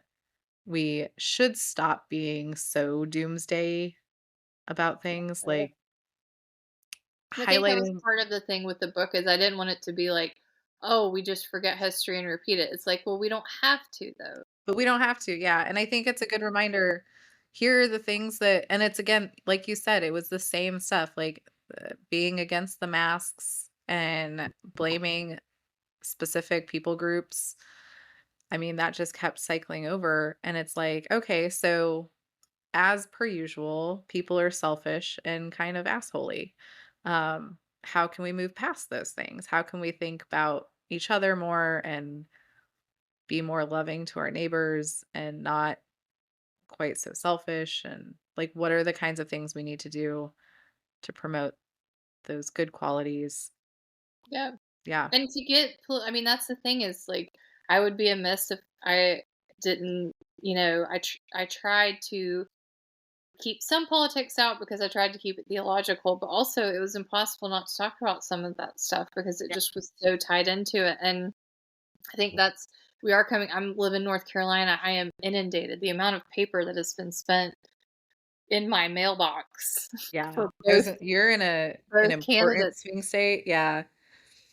we should stop being so doomsday about things like I think that was highlighting, part of the thing with the book is I didn't want it to be like, "Oh, we just forget history and repeat it." It's like, "Well, we don't have to, though." but we don't have to. Yeah. And I think it's a good reminder. here are the things that, and it's again, like you said, it was the same stuff, like, being against the masks and blaming specific people groups. I mean, that just kept cycling over, and it's like, okay, so as per usual, people are selfish and kind of assholey. How can we move past those things? How can we think about each other more and be more loving to our neighbors and not quite so selfish? And like, what are the kinds of things we need to do to promote those good qualities? Yeah. Yeah. And to get I mean, that's the thing is, like, I would be amiss if I didn't, I tried to keep some politics out because I tried to keep it theological, but also it was impossible not to talk about some of that stuff because it Yeah. just was so tied into it. And I think that's we are coming I'm live in North Carolina. I am inundated. The amount of paper that has been spent in my mailbox Yeah. for both You're in an both important candidates. swing state. Yeah.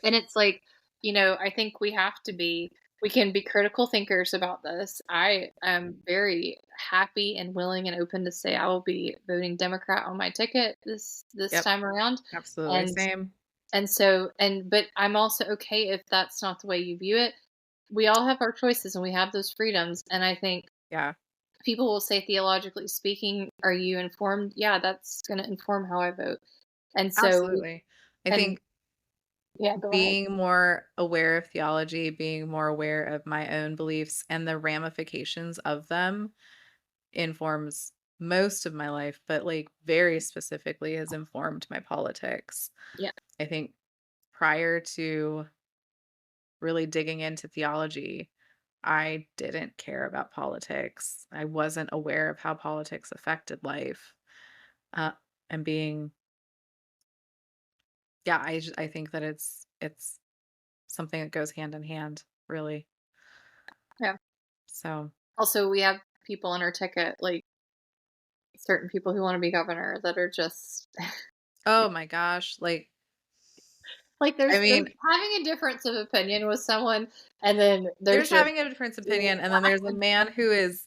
And it's like, I think we can be critical thinkers about this. I am very happy and willing and open to say I will be voting Democrat on my ticket this Yep. time around. Absolutely. And Same. but I'm also okay if that's not the way you view it. We all have our choices and we have those freedoms. And I think Yeah. people will say, theologically speaking, are you informed? Yeah, that's going to inform how I vote. And so, Absolutely. I and think yeah, go ahead. being more aware of theology, being more aware of my own beliefs and the ramifications of them informs most of my life, but like very specifically has informed my politics. Yeah. I think prior to really digging into theology, I didn't care about politics. I wasn't aware of how politics affected life. Uh, and being, yeah, I think that it's something that goes hand in hand, really. Yeah. So, Also, we have people on our ticket, like certain people who wanna be governor that are just oh my gosh, like, like, I there's mean, having a difference of opinion with someone, and then there's there's just having a different opinion, and then there's a man who is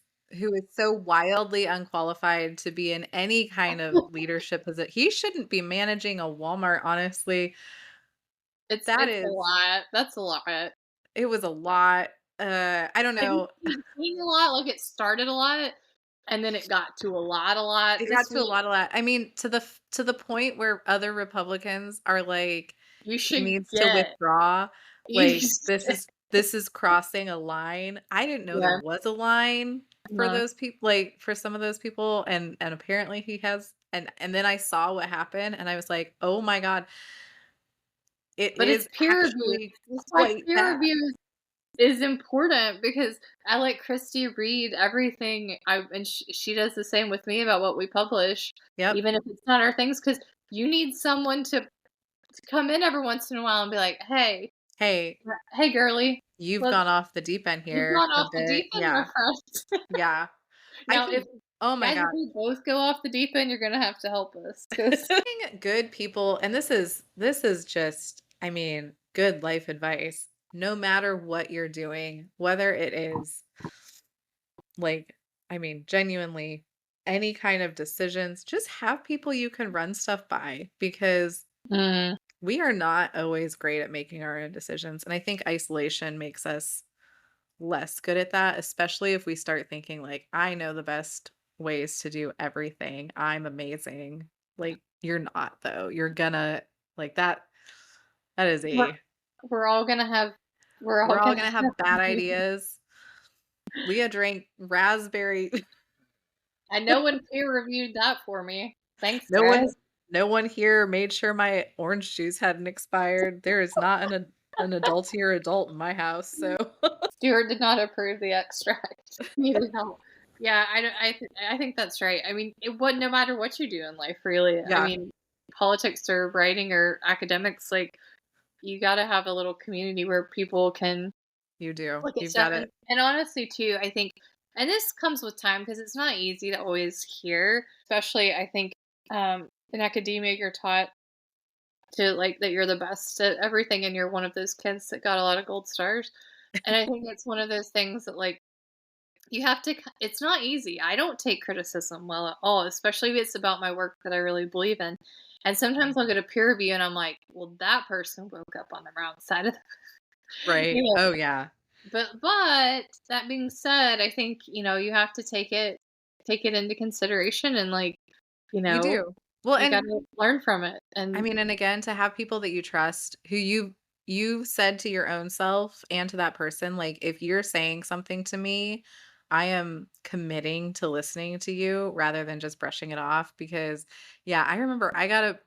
so wildly unqualified to be in any kind of leadership position. He shouldn't be managing a Walmart, honestly. That it's a is lot. That's a lot. it was a lot. I don't Have you know. seen seeing a lot? Like, it started a lot, and then it got to a lot It got this to week. a lot. I mean, to the point where other Republicans are like, You "He should needs to get withdraw." you Like, should this is crossing a line. I didn't know there yeah, was a line for no. those people, like, for some of those people, and apparently he has, and then I saw what happened, and I was like, "Oh my god, it But it's is peer review. actually That's why quite peer bad." review is important because I let Christy read everything. She does the same with me about what we publish, Yep. even if it's not our things, because you need someone to come in every once in a while and be like, "Hey, "Hey, hey, girly, you've let's gone off the deep end you've here gone a off the deep bit." end, my Yeah. friend." Yeah. I Now, if think, oh my guys, if god. we both go off the deep end, you're gonna have to help us because Being good people, and this is just, I mean, good life advice. No matter what you're doing, whether it is like, I mean, genuinely any kind of decisions, just have people you can run stuff by, because mm, we are not always great at making our own decisions. And I think isolation makes us less good at that, especially if we start thinking like, I know the best ways to do everything. I'm amazing. Like, you're not though. You're gonna like that is we're a we're all gonna have we're we're all all gonna gonna have have bad ideas. Leah drank raspberry. and no one peer reviewed that for me. Thanks, no guys. one no one here made sure my orange juice hadn't expired. There is not an adultier adult in my house, so Stuart did not approve the extract. Neither no. Yeah, I think that's right. I mean, no matter what you do in life, really. I yeah, mean, politics or writing or academics, like you got to have a little community where people can you do. look at You've stuff. got it. And honestly, too, I think, and this comes with time because it's not easy to always hear. Especially, I think, in academia, you're taught to like that you're the best at everything, and you're one of those kids that got a lot of gold stars. And I think it's one of those things that like you have to it's not easy. I don't take criticism well at all, especially if it's about my work that I really believe in. And sometimes Mhm. I'll get a peer review and I'm like, well, that person woke up on the wrong side of the Right. you know. Oh, yeah. But that being said, I think, you have to take it into consideration and like, you You know, do. Well, you and gotta learn from it. I And mean, and again, to have people that you trust who you said to your own self and to that person, like, if you're saying something to me, I am committing to listening to you rather than just brushing it off because yeah, I remember I got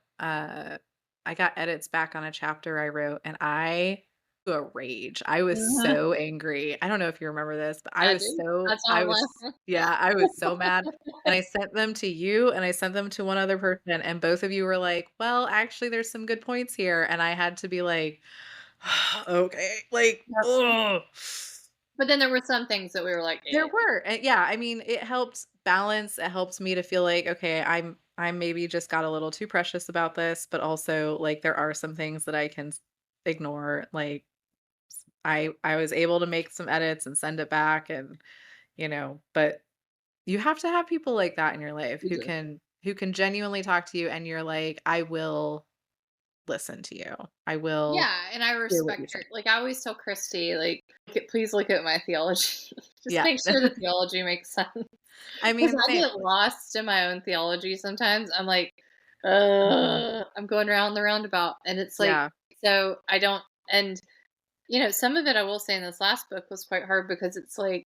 edits back on a chapter I wrote and a rage. I was Mhm, so angry. I don't know if you remember this, but I do. That's why I I'm was laughing. yeah, I was so mad. And I sent them to you, and I sent them to one other person, and both of you were like, "Well, actually, there's some good points here," and I had to be like, "Okay," like, Yep. ugh. But then there were some things that we were like, There "Eh." were, and yeah, I mean, it helps balance, it helps me to feel like, "Okay, I'm maybe just got a little too precious about this," but also, like, there are some things that I can ignore, like, I was able to make some edits and send it back and, but you have to have people like that in your life You do. who can genuinely talk to you and you're like, "I will listen to you. I will Yeah, and I hear what you respect say." her. Like, I always tell Christy, like, Please look at my theology. Just Yeah. make sure the theology makes sense." I Because mean, I same. get lost in my own theology sometimes. I'm like, Mhm. I'm going around the roundabout." And it's like, Yeah. so I don't, and, some of it I will say in this last book was quite hard because it's like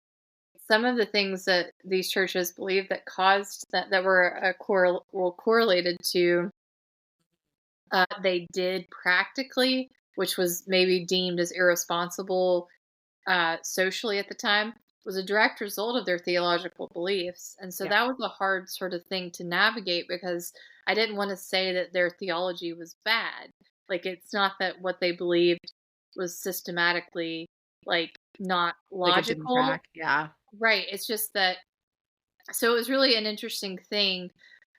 some of the things that these churches believe that caused that were correlated to they did practically, which was maybe deemed as irresponsible socially at the time, was a direct result of their theological beliefs. And so Yeah. that was a hard sort of thing to navigate because I didn't want to say that their theology was bad. Like, it's not that what they believed was systematically, like, not Like it didn't logical. track. Yeah. Right. It's just that, so it was really an interesting thing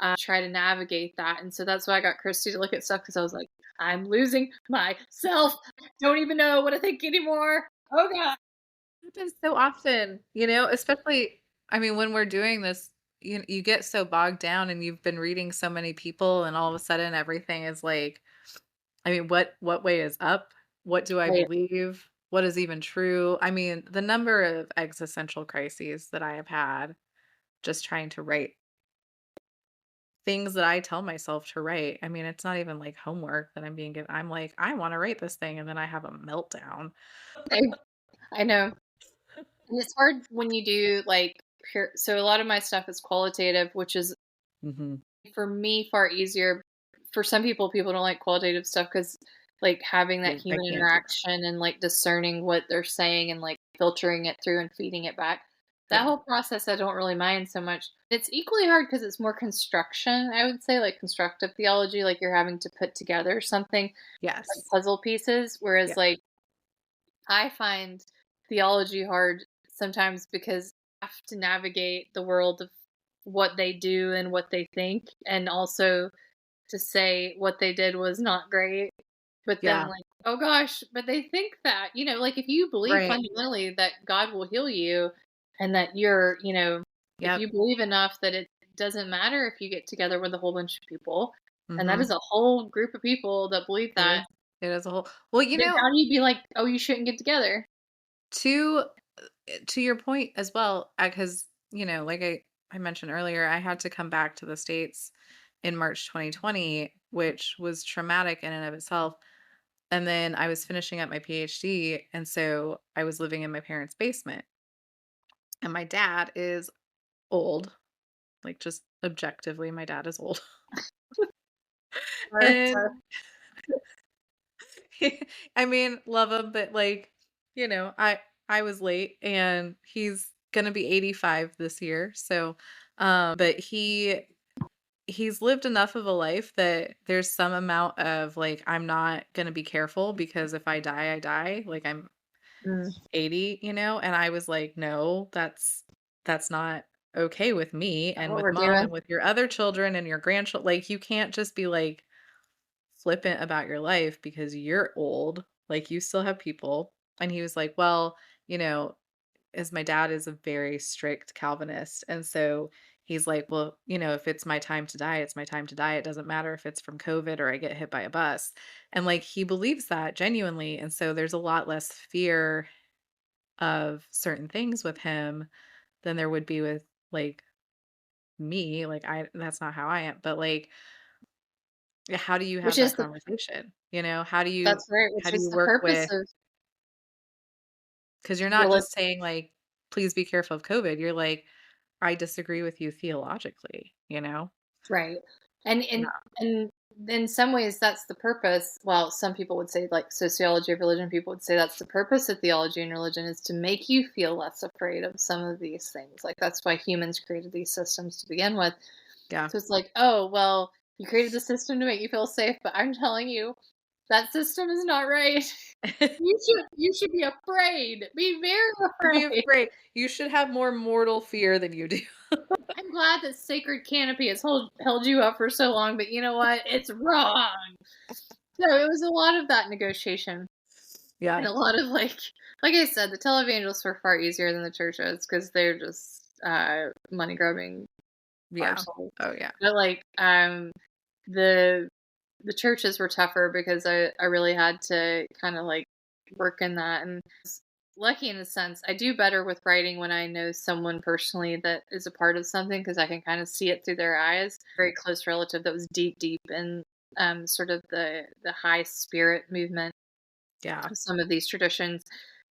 to try to navigate that. And so that's why I got Christy to look at stuff because I was like, I'm losing myself. Don't even know what I think anymore. Oh, God. It happens so often, especially I mean, when we're doing this, you get so bogged down and you've been reading so many people and all of a sudden everything is like, I mean, what way is up? What do I Right. believe? What is even true? I mean, the number of existential crises that I have had just trying to write things that I tell myself to write. I mean, it's not even like homework that I'm being given. I'm like, I want to write this thing and then I have a meltdown. I, I know. And it's hard when you do like pure. So a lot of my stuff is qualitative, which is Mhm. for me far easier. For some people, people don't like qualitative stuff because like having that Yeah, I human can't do that. interaction and like discerning what they're saying and like filtering it through and feeding it back. That Yeah. whole process I don't really mind so much. It's equally hard because it's more construction, I would say, like constructive theology, like you're having to put together something like Yes. puzzle pieces. Whereas Yeah. like I find theology hard sometimes because I have to navigate the world of what they do and what they think, and also to say what they did was not great. But then, Yeah. like, oh gosh, but they think that, like if you believe Right. fundamentally that God will heal you and that you're, if Yep. you believe enough that it doesn't matter if you get together with a whole bunch of people, and that is Mhm. a whole group of people that believe It that, is. It is a whole well, then how do you be like, oh, you shouldn't get together? to to your point as well, because like I mentioned earlier, I had to come back to the States in March 2020, which was traumatic in and of itself. And then I was finishing up my PhD, and so I was living in my parents' basement. And my dad is old, like just objectively, my dad is old. Or, And I mean, love him, but like, I was late and he's gonna be 85 this year. So but he's lived enough of a life that there's some amount of like I'm not gonna be careful because if I die, I die. Like I'm mm, 80, and I was like, no, that's not okay with me not and what with we're mom doing. and with your other children and your grandchildren. Like you can't just be like flippant about your life because you're old, like, you still have people. And he was like, "Well, you know, is my dad is a very strict Calvinist, and so he's like, "Well, if it's my time to die, it's my time to die. It doesn't matter if it's from COVID or I get hit by a bus." And, like, he believes that genuinely, and so there's a lot less fear of certain things with him than there would be with, like, me. Like, I that's not how I am, but, like, how do you which have is that the conversation? How do you that's right, how which do is you the work purpose with, of because you're not religion. just saying, like, "Please be careful of COVID." You're like, "I disagree with you theologically," you know? Right. And Yeah. and in some ways that's the purpose. Well, some people would say like sociology of religion, people would say that's the purpose of theology and religion is to make you feel less afraid of some of these things. Like that's why humans created these systems to begin with. Yeah. So it's like, oh, well, you created the system to make you feel safe, but I'm telling you, that system is not right. You should be afraid. Be very Be afraid. afraid. You should have more mortal fear than you do. I'm glad that sacred canopy has held you up for so long, but you know what? It's wrong. So it was a lot of that negotiation and Yeah. a lot of like I said, the televangelists were far easier than the churches because they're just money grubbing Yeah. arseholes. Oh, yeah. But the the churches were tougher because I really had to kind of like work in that and lucky in a sense. I do better with writing when I know someone personally that is a part of something because I can kind of see it through their eyes. Very close relative that was deep in sort of the high spirit movement Yeah. of some of these traditions.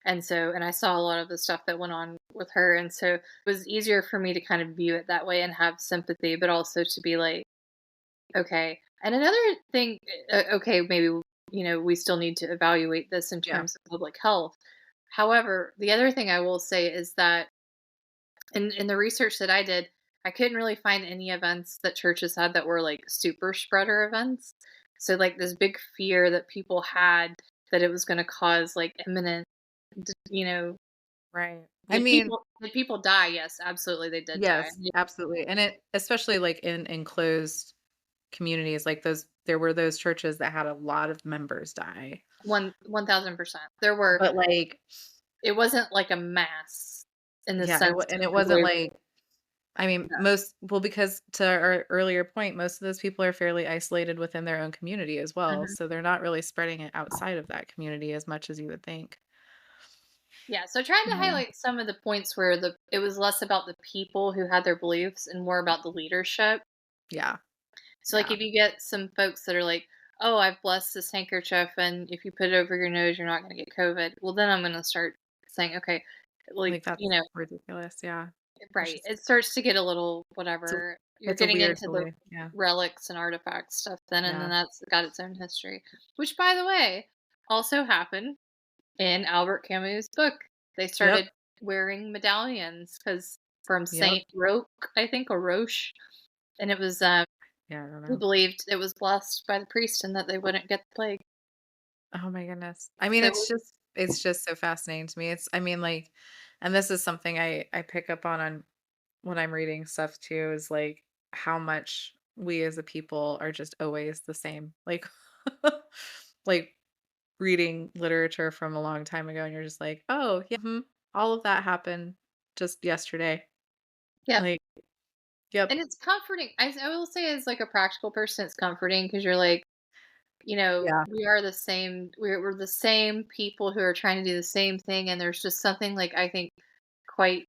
And I saw a lot of the stuff that went on with her. And so it was easier for me to kind of view it that way and have sympathy, but also to be like, okay. And another thing, okay, maybe, we still need to evaluate this in Yeah. terms of public health. However, the other thing I will say is that in the research that I did, I couldn't really find any events that churches had that were like super spreader events. So like this big fear that people had that it was going to cause like imminent, you know, Right. I did mean, people die? Yes, absolutely, they did die. yes, absolutely. And it especially, like, in enclosed communities, like, there were those churches that had a lot of members die. 1,000%. There were. But, like, It wasn't like a mass in the yeah, sense and it of wasn't where. like, I mean, Yeah. because to our earlier point, most of those people are fairly isolated within their own community as well, Mhm. so they're not really spreading it outside of that community as much as you would think. Yeah, so trying to Mhm. highlight some of the points where it was less about the people who had their beliefs and more about the leadership. Yeah, So, like, yeah. if you get some folks that are like, "Oh, I've blessed this handkerchief, and if you put it over your nose, you're not gonna get COVID." Well, then I'm gonna start saying, "Okay," like, Like, that's ridiculous, yeah. It's right. just It starts to get a little it's a whatever. You're it's a getting weird into the belief, yeah, relics and artifact stuff then, and then yeah. that's got its own history, which, by the way, also happened in Albert Camus' book. They Yep, started wearing medallions because from yep. Saint Roch, I think, or Roche, and it was Yeah, I don't they know. believed it was blessed by the priest and that they wouldn't get the plague. Oh my goodness. I mean, So it's just so fascinating to me. I mean, like, and this is something I pick up on when I'm reading stuff too, is like how much we as a people are just always the same. Like like reading literature from a long time ago and you're just like, "Oh, yeah, all of that happened just yesterday." yeah, Like, yep. and it's comforting. I will say, as like a practical person, it's comforting because you're like, Yeah. we are the same. We're the same people who are trying to do the same thing, and there's just something like I think quite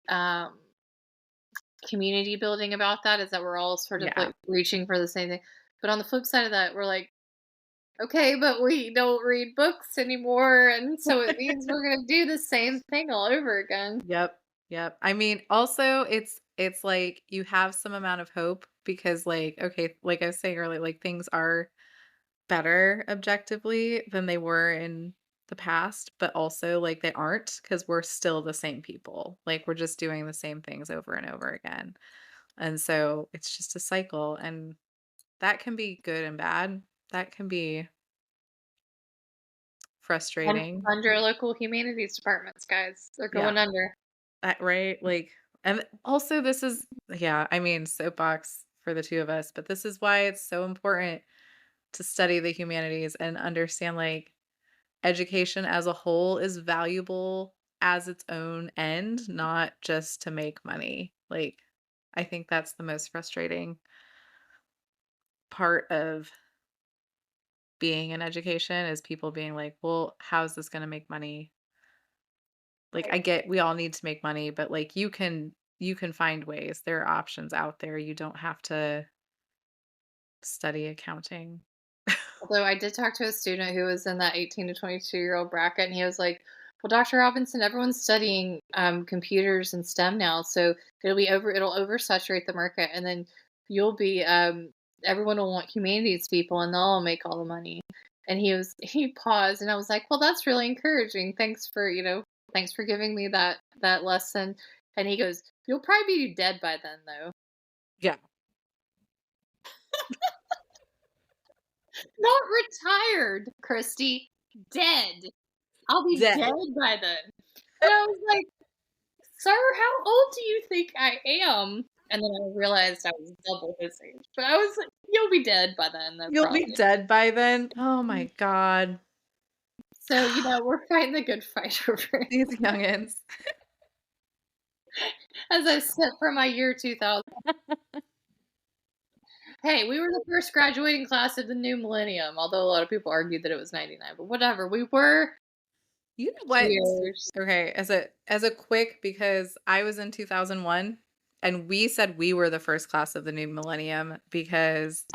community building about that is that we're all sort of Yeah. like reaching for the same thing. But on the flip side of that, we're like, okay, but we don't read books anymore, and so it means we're gonna do the same thing all over again. Yep, yep. I mean, also, it's like you have some amount of hope because, like, okay, like I was saying earlier, like, things are better objectively than they were in the past, but also, like, they aren't not because 'cause we're still the same people. Like, we're just doing the same things over and over again, and so it's just a cycle, and that can be good and bad. That can be frustrating. Fund your local humanities departments, guys. They're Yeah. going under. Right? Like, and also this is, yeah, I mean, soapbox for the 2 of us, but this is why it's so important to study the humanities and understand, like, education as a whole is valuable as its own end, not just to make money. Like, I think that's the most frustrating part of being in education is people being like, "Well, how's this gonna make money?" Like, I Right. get we all need to make money, but, like, you can find ways. There are options out there. You don't have to study accounting. Although I did talk to a student who was in that 18 to 22-year-old bracket, and he was like, "Well, Dr. Robinson, everyone's studying computers and STEM now, so it'll oversaturate the market, and then you'll be everyone will want humanities people, and they'll all make all the money." And he paused, and I was like, "Well, that's really encouraging. Thanks for giving me that lesson." And he goes, "You'll probably be dead by then, though." Yeah. Not retired, Christy, dead. I'll be dead Dead. by then. And I was like, "Sir, how old do you think I am?" And then I realized I was double his age. But I was like, "You'll be dead by then, though, You'll be probably." dead by then? Oh my god. So, we're fighting the good fight over it. These youngins. As I sit for my year 2000. Hey, we were the first graduating class of the new millennium, although a lot of people argued that it was 99, but whatever. We were. You know what? Cheers. Okay, as a quick because I was in 2001 and we said we were the first class of the new millennium because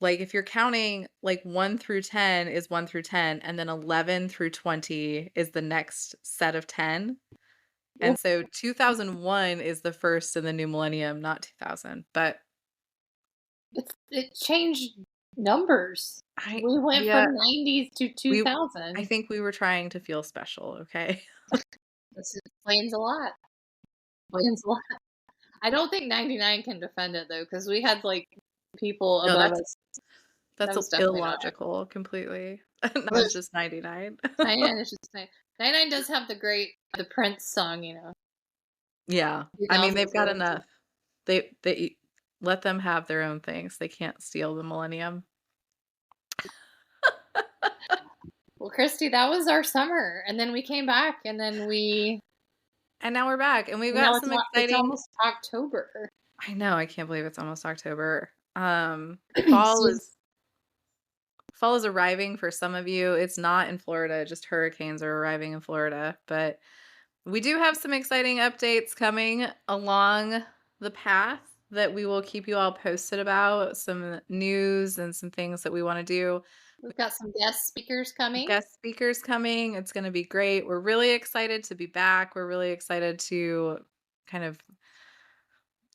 like if you're counting like 1 through 10 is 1 through 10 and then 11 through 20 is the next set of 10. Well, And so 2001 is the first in the new millennium, not 2000. But it changed numbers. I We went yeah, from 90s to we I 2000. think we were trying to feel special, okay? This explains a lot. Explains a lot. I don't think 99 can defend it though, because we had like people No, above that's us. That that's was definitely not it. illogical completely. That Well, was just 99. 99 is just 99 does have the Prince song, Yeah. I mean, 2000s they've got version. enough. They let them have their own things. They can't steal the millennium. Well, Christy, that was our summer, and then we came back, and then And now we're back, and we've now got some it's exciting almost October. I know, I can't believe it's almost October. Fall Excuse. is fall is arriving for some of you. It's not in Florida, just hurricanes are arriving in Florida, but we do have some exciting updates coming along the path that we will keep you all posted about, some news and some things that we wanna do. We've got some guest speakers coming. Guest speakers coming. It's gonna be great. We're really excited to be back. We're really excited to kind of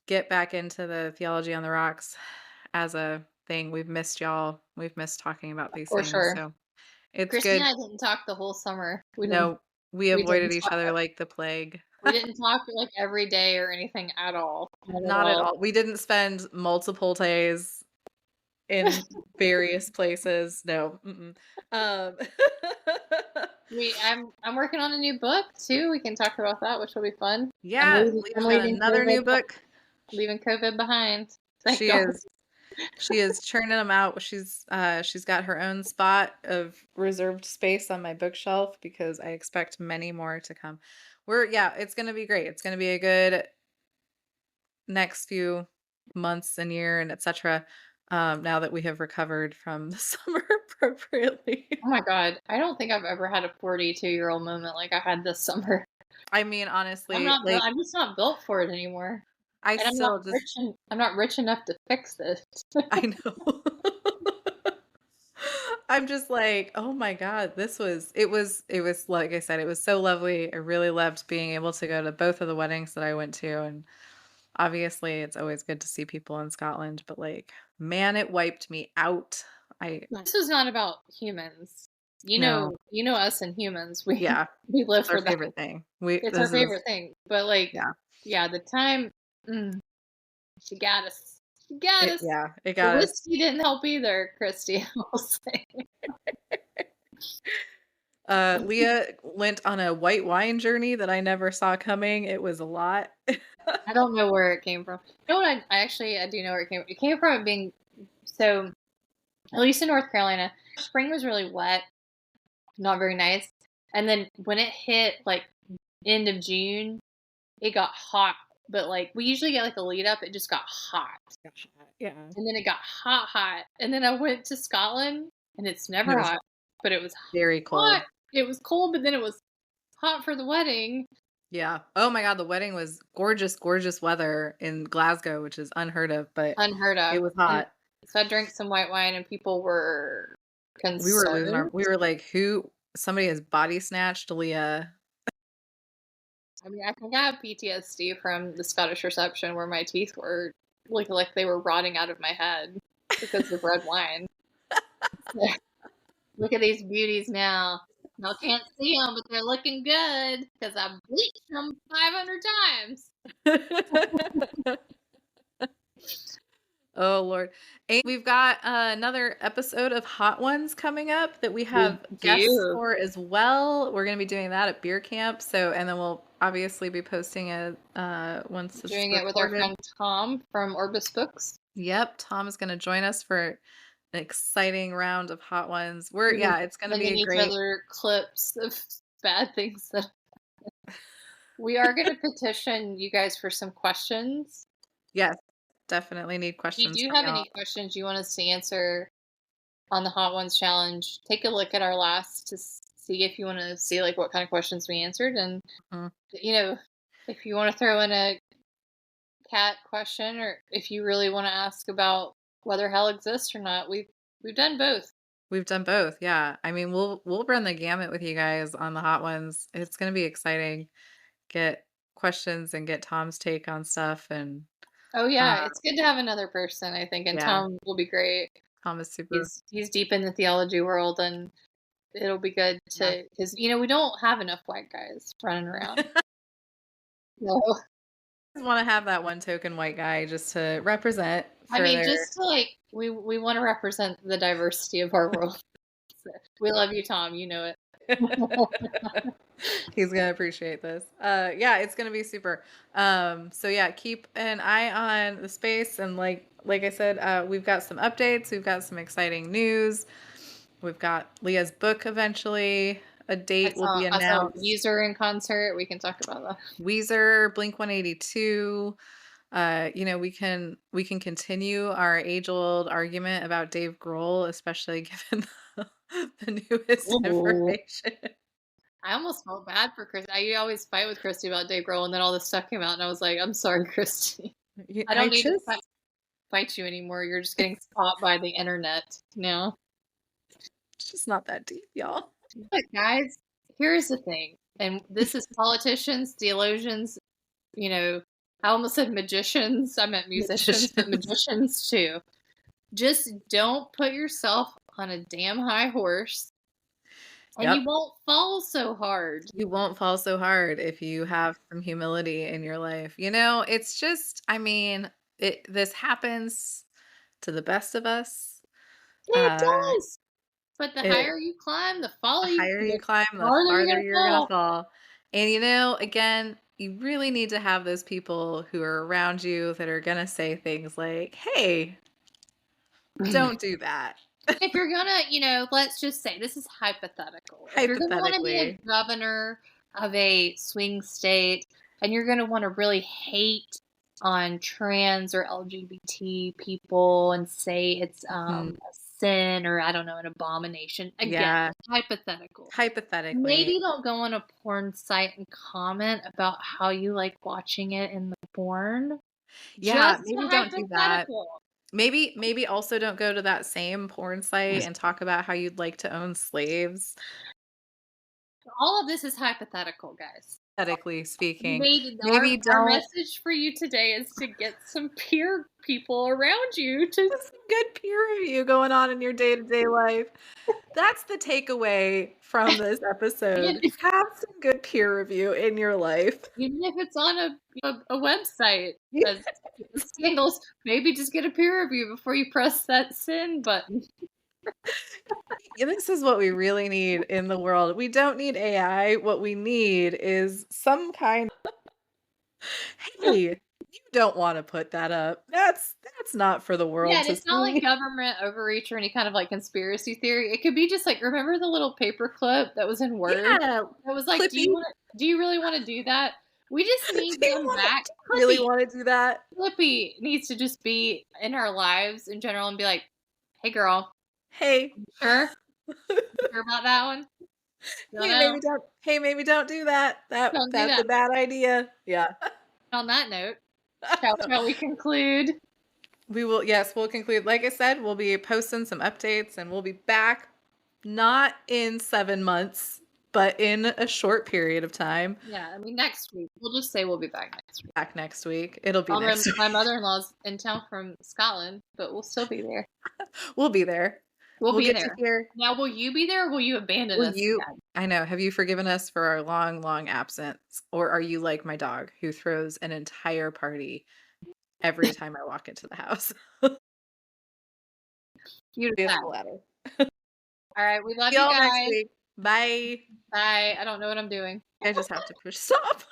get back into the theology on the rocks as a thing. We've missed y'all. We've missed talking about these For things. sure. So it's Christy and good. I didn't talk the whole summer. No, we We avoided didn't each talk. other like the plague. We didn't talk like every day or anything at all. Not at Not at all. all. We didn't spend multiple days in various places. No. Mm-mm. Um, I'm working on a new book too. We can talk about that, which will be fun. yeah, I'm Leah's got another new book. leaving COVID behind. Thank She God. is She is churning them out. She's got her own spot of reserved space on my bookshelf because I expect many more to come. Yeah, it's gonna be great. It's gonna be a good next few months and year and etc. Now that we have recovered from the summer appropriately. Oh my God. I don't think I've ever had a 42-year-old moment like I had this summer. I mean, honestly, like I'm just not built for it anymore. I And still just I'm not rich enough to fix this. I know. I'm just like, "Oh my god, it was like I said, it was so lovely. I really loved being able to go to both of the weddings that I went to, and obviously, it's always good to see people in Scotland, but, like, man, it wiped me out. I This was not about humans. No. You know us and humans. We Yeah. we live It's our for that. favorite thing. We It's our this is favorite thing. But like, yeah. yeah, the time. mm, She got us. She got us. It The got us. whiskey didn't help either, Christy, I'll say. Leah went on a white wine journey that I never saw coming. It was a lot. I don't know where it came from. You know what? I do know where it came from. It came from it being so, at least in North Carolina, spring was really wet, not very nice. And then when it hit, like, end of June, it got hot, but, like, we usually get, like, a lead up, it just got hot. Gosh, yeah. And then it got hot, hot, and then I went to Scotland, and it's And it never was hot, but it was very hot. cold. It was cold, but then it was hot for the wedding. Yeah. Oh my god, the wedding was gorgeous, gorgeous weather in Glasgow, which is unheard of, but Unheard it of, was and hot. so I drank some white wine, and people were concerned. We were like, "Who somebody has body snatched Leah." I mean, I think I have PTSD from the Scottish reception where my teeth were like they were rotting out of my head because of red wine. Look at these beauties now. Y'all can't see them, but they're looking good because I bleached them 500 times. Oh, Lord. And we've got another episode of Hot Ones coming up that we We have guests do. for as well. We're gonna be doing that at beer camp, so and then we'll obviously be posting it, once it's Doing it with our recorded. friend Tom from Orbis Books. Yep, Tom is gonna join us for an exciting round of Hot Ones. We're We've been yeah, it's gonna be sending a each great other clips of bad things that we are going to petition you guys for some questions. yes, definitely need If you questions do from have y'all. any questions you want us to answer on the Hot Ones challenge, take a look at our last to see if you want to see like what kind of questions we answered, and Mhm. you know, if you want to throw in a cat question, or if you really want to ask about whether hell exists or not, we've done both. We've done both, yeah. I mean, we'll run the gamut with you guys on the Hot Ones. It's gonna be exciting. Get questions and get Tom's take on stuff and, Oh uh, yeah, it's good to have another person, I think, and yeah, Tom will be great. Tom is super He's deep in the theology world, and it'll be good yeah. to because we don't have enough white guys running around. No, Wanna have that one token white guy just to represent I for mean their just to we want to represent the diversity of our world. So, we love you, Tom. You know it. He's gonna appreciate this. Yeah, it's gonna be super. So yeah, keep an eye on the space and like I said, we've got some updates, we've got some exciting news. We've got Leah's book eventually. A date will be I saw announced. User in concert. We can talk about that. Weezer, Blink 182. We can continue our age-old argument about Dave Grohl, especially given the newest Ooh. information. I almost felt bad for Chris. I always fight with Christy about Dave Grohl, and then all this stuff came out, and I was like, "I'm sorry, Christy. I I don't need to just fight you anymore. You're just getting fought by the internet now." it's just not that deep, y'all. But guys, here's the thing, and this is politicians, theologians, you know, I almost said magicians. I meant musicians, but Magicians. magicians too. Just don't put yourself on a damn high horse, and you Yep. won't fall so hard. You won't fall so hard if you have some humility in your life. It's just, I mean, this happens to the best of us. It Uh, does. But the it higher you climb, The higher you the climb, the farther you're farther gonna you're gonna fall. fall. And, again, you really need to have those people who are around you that are gonna say things like, "Hey, don't do that." If you're gonna, let's just say this is hypothetical. If you're gonna want to be Hypothetically. a governor of a swing state and you're gonna want to really hate on trans or LGBT people and say it's Mhm. a sin or I don't know, an abomination. Again, Yeah, it's hypothetical. hypothetically. Maybe don't go on a porn site and comment about how you like watching it in the porn. Yeah, Just a maybe don't do that. hypothetical. Maybe also don't go to that same porn site and talk about how you'd like to own slaves, All of this is hypothetical, guys. hypothetically speaking. Maybe Maybe our don't message for you today is to get some peer people around you to There's some good peer review going on in your day-to-day life. That's the takeaway from this even episode. Have some good peer review in your life. even if it's on a website as scandals, maybe just get a peer review before you press that send button. Yeah, this is what we really need in the world. We don't need AI. What we need is some kind hey, You don't wanna put that up. That's not for the Yeah, world and to it's not like see. government overreach or any kind of, like, conspiracy theory. It could be just, like, remember the little paper clip that was in Word? Yeah, That was like, Clippy. do you really wanna do that? We just need them back. Do you really Clippy. wanna do that? Clippy needs to just be in our lives in general and be like, "Hey, girl, Hey. sure? Sure about that one? Don't know. Maybe don't do that. Don't do That's that." a bad idea. Yeah. On that note, shall we conclude? We will, yes, we'll conclude. Like I said, we'll be posting some updates and we'll be back not in 7 months, but in a short period of time. Yeah, I mean, next week. We'll just say we'll be back next week. Back next week. It'll be Although next week. my mother-in-law's in town from Scotland, but we'll still be there. We'll be there. We'll We'll be get to there. hear. Now, will you be there or will you abandon Will us you again? I know, have you forgiven us for our long, long absence? Or are you like my dog who throws an entire party every time I walk into the house? You It's decide. the latter. All right, we love See you y'all next guys. week. Bye. Bye. I don't know what I'm doing. I just have to push stop.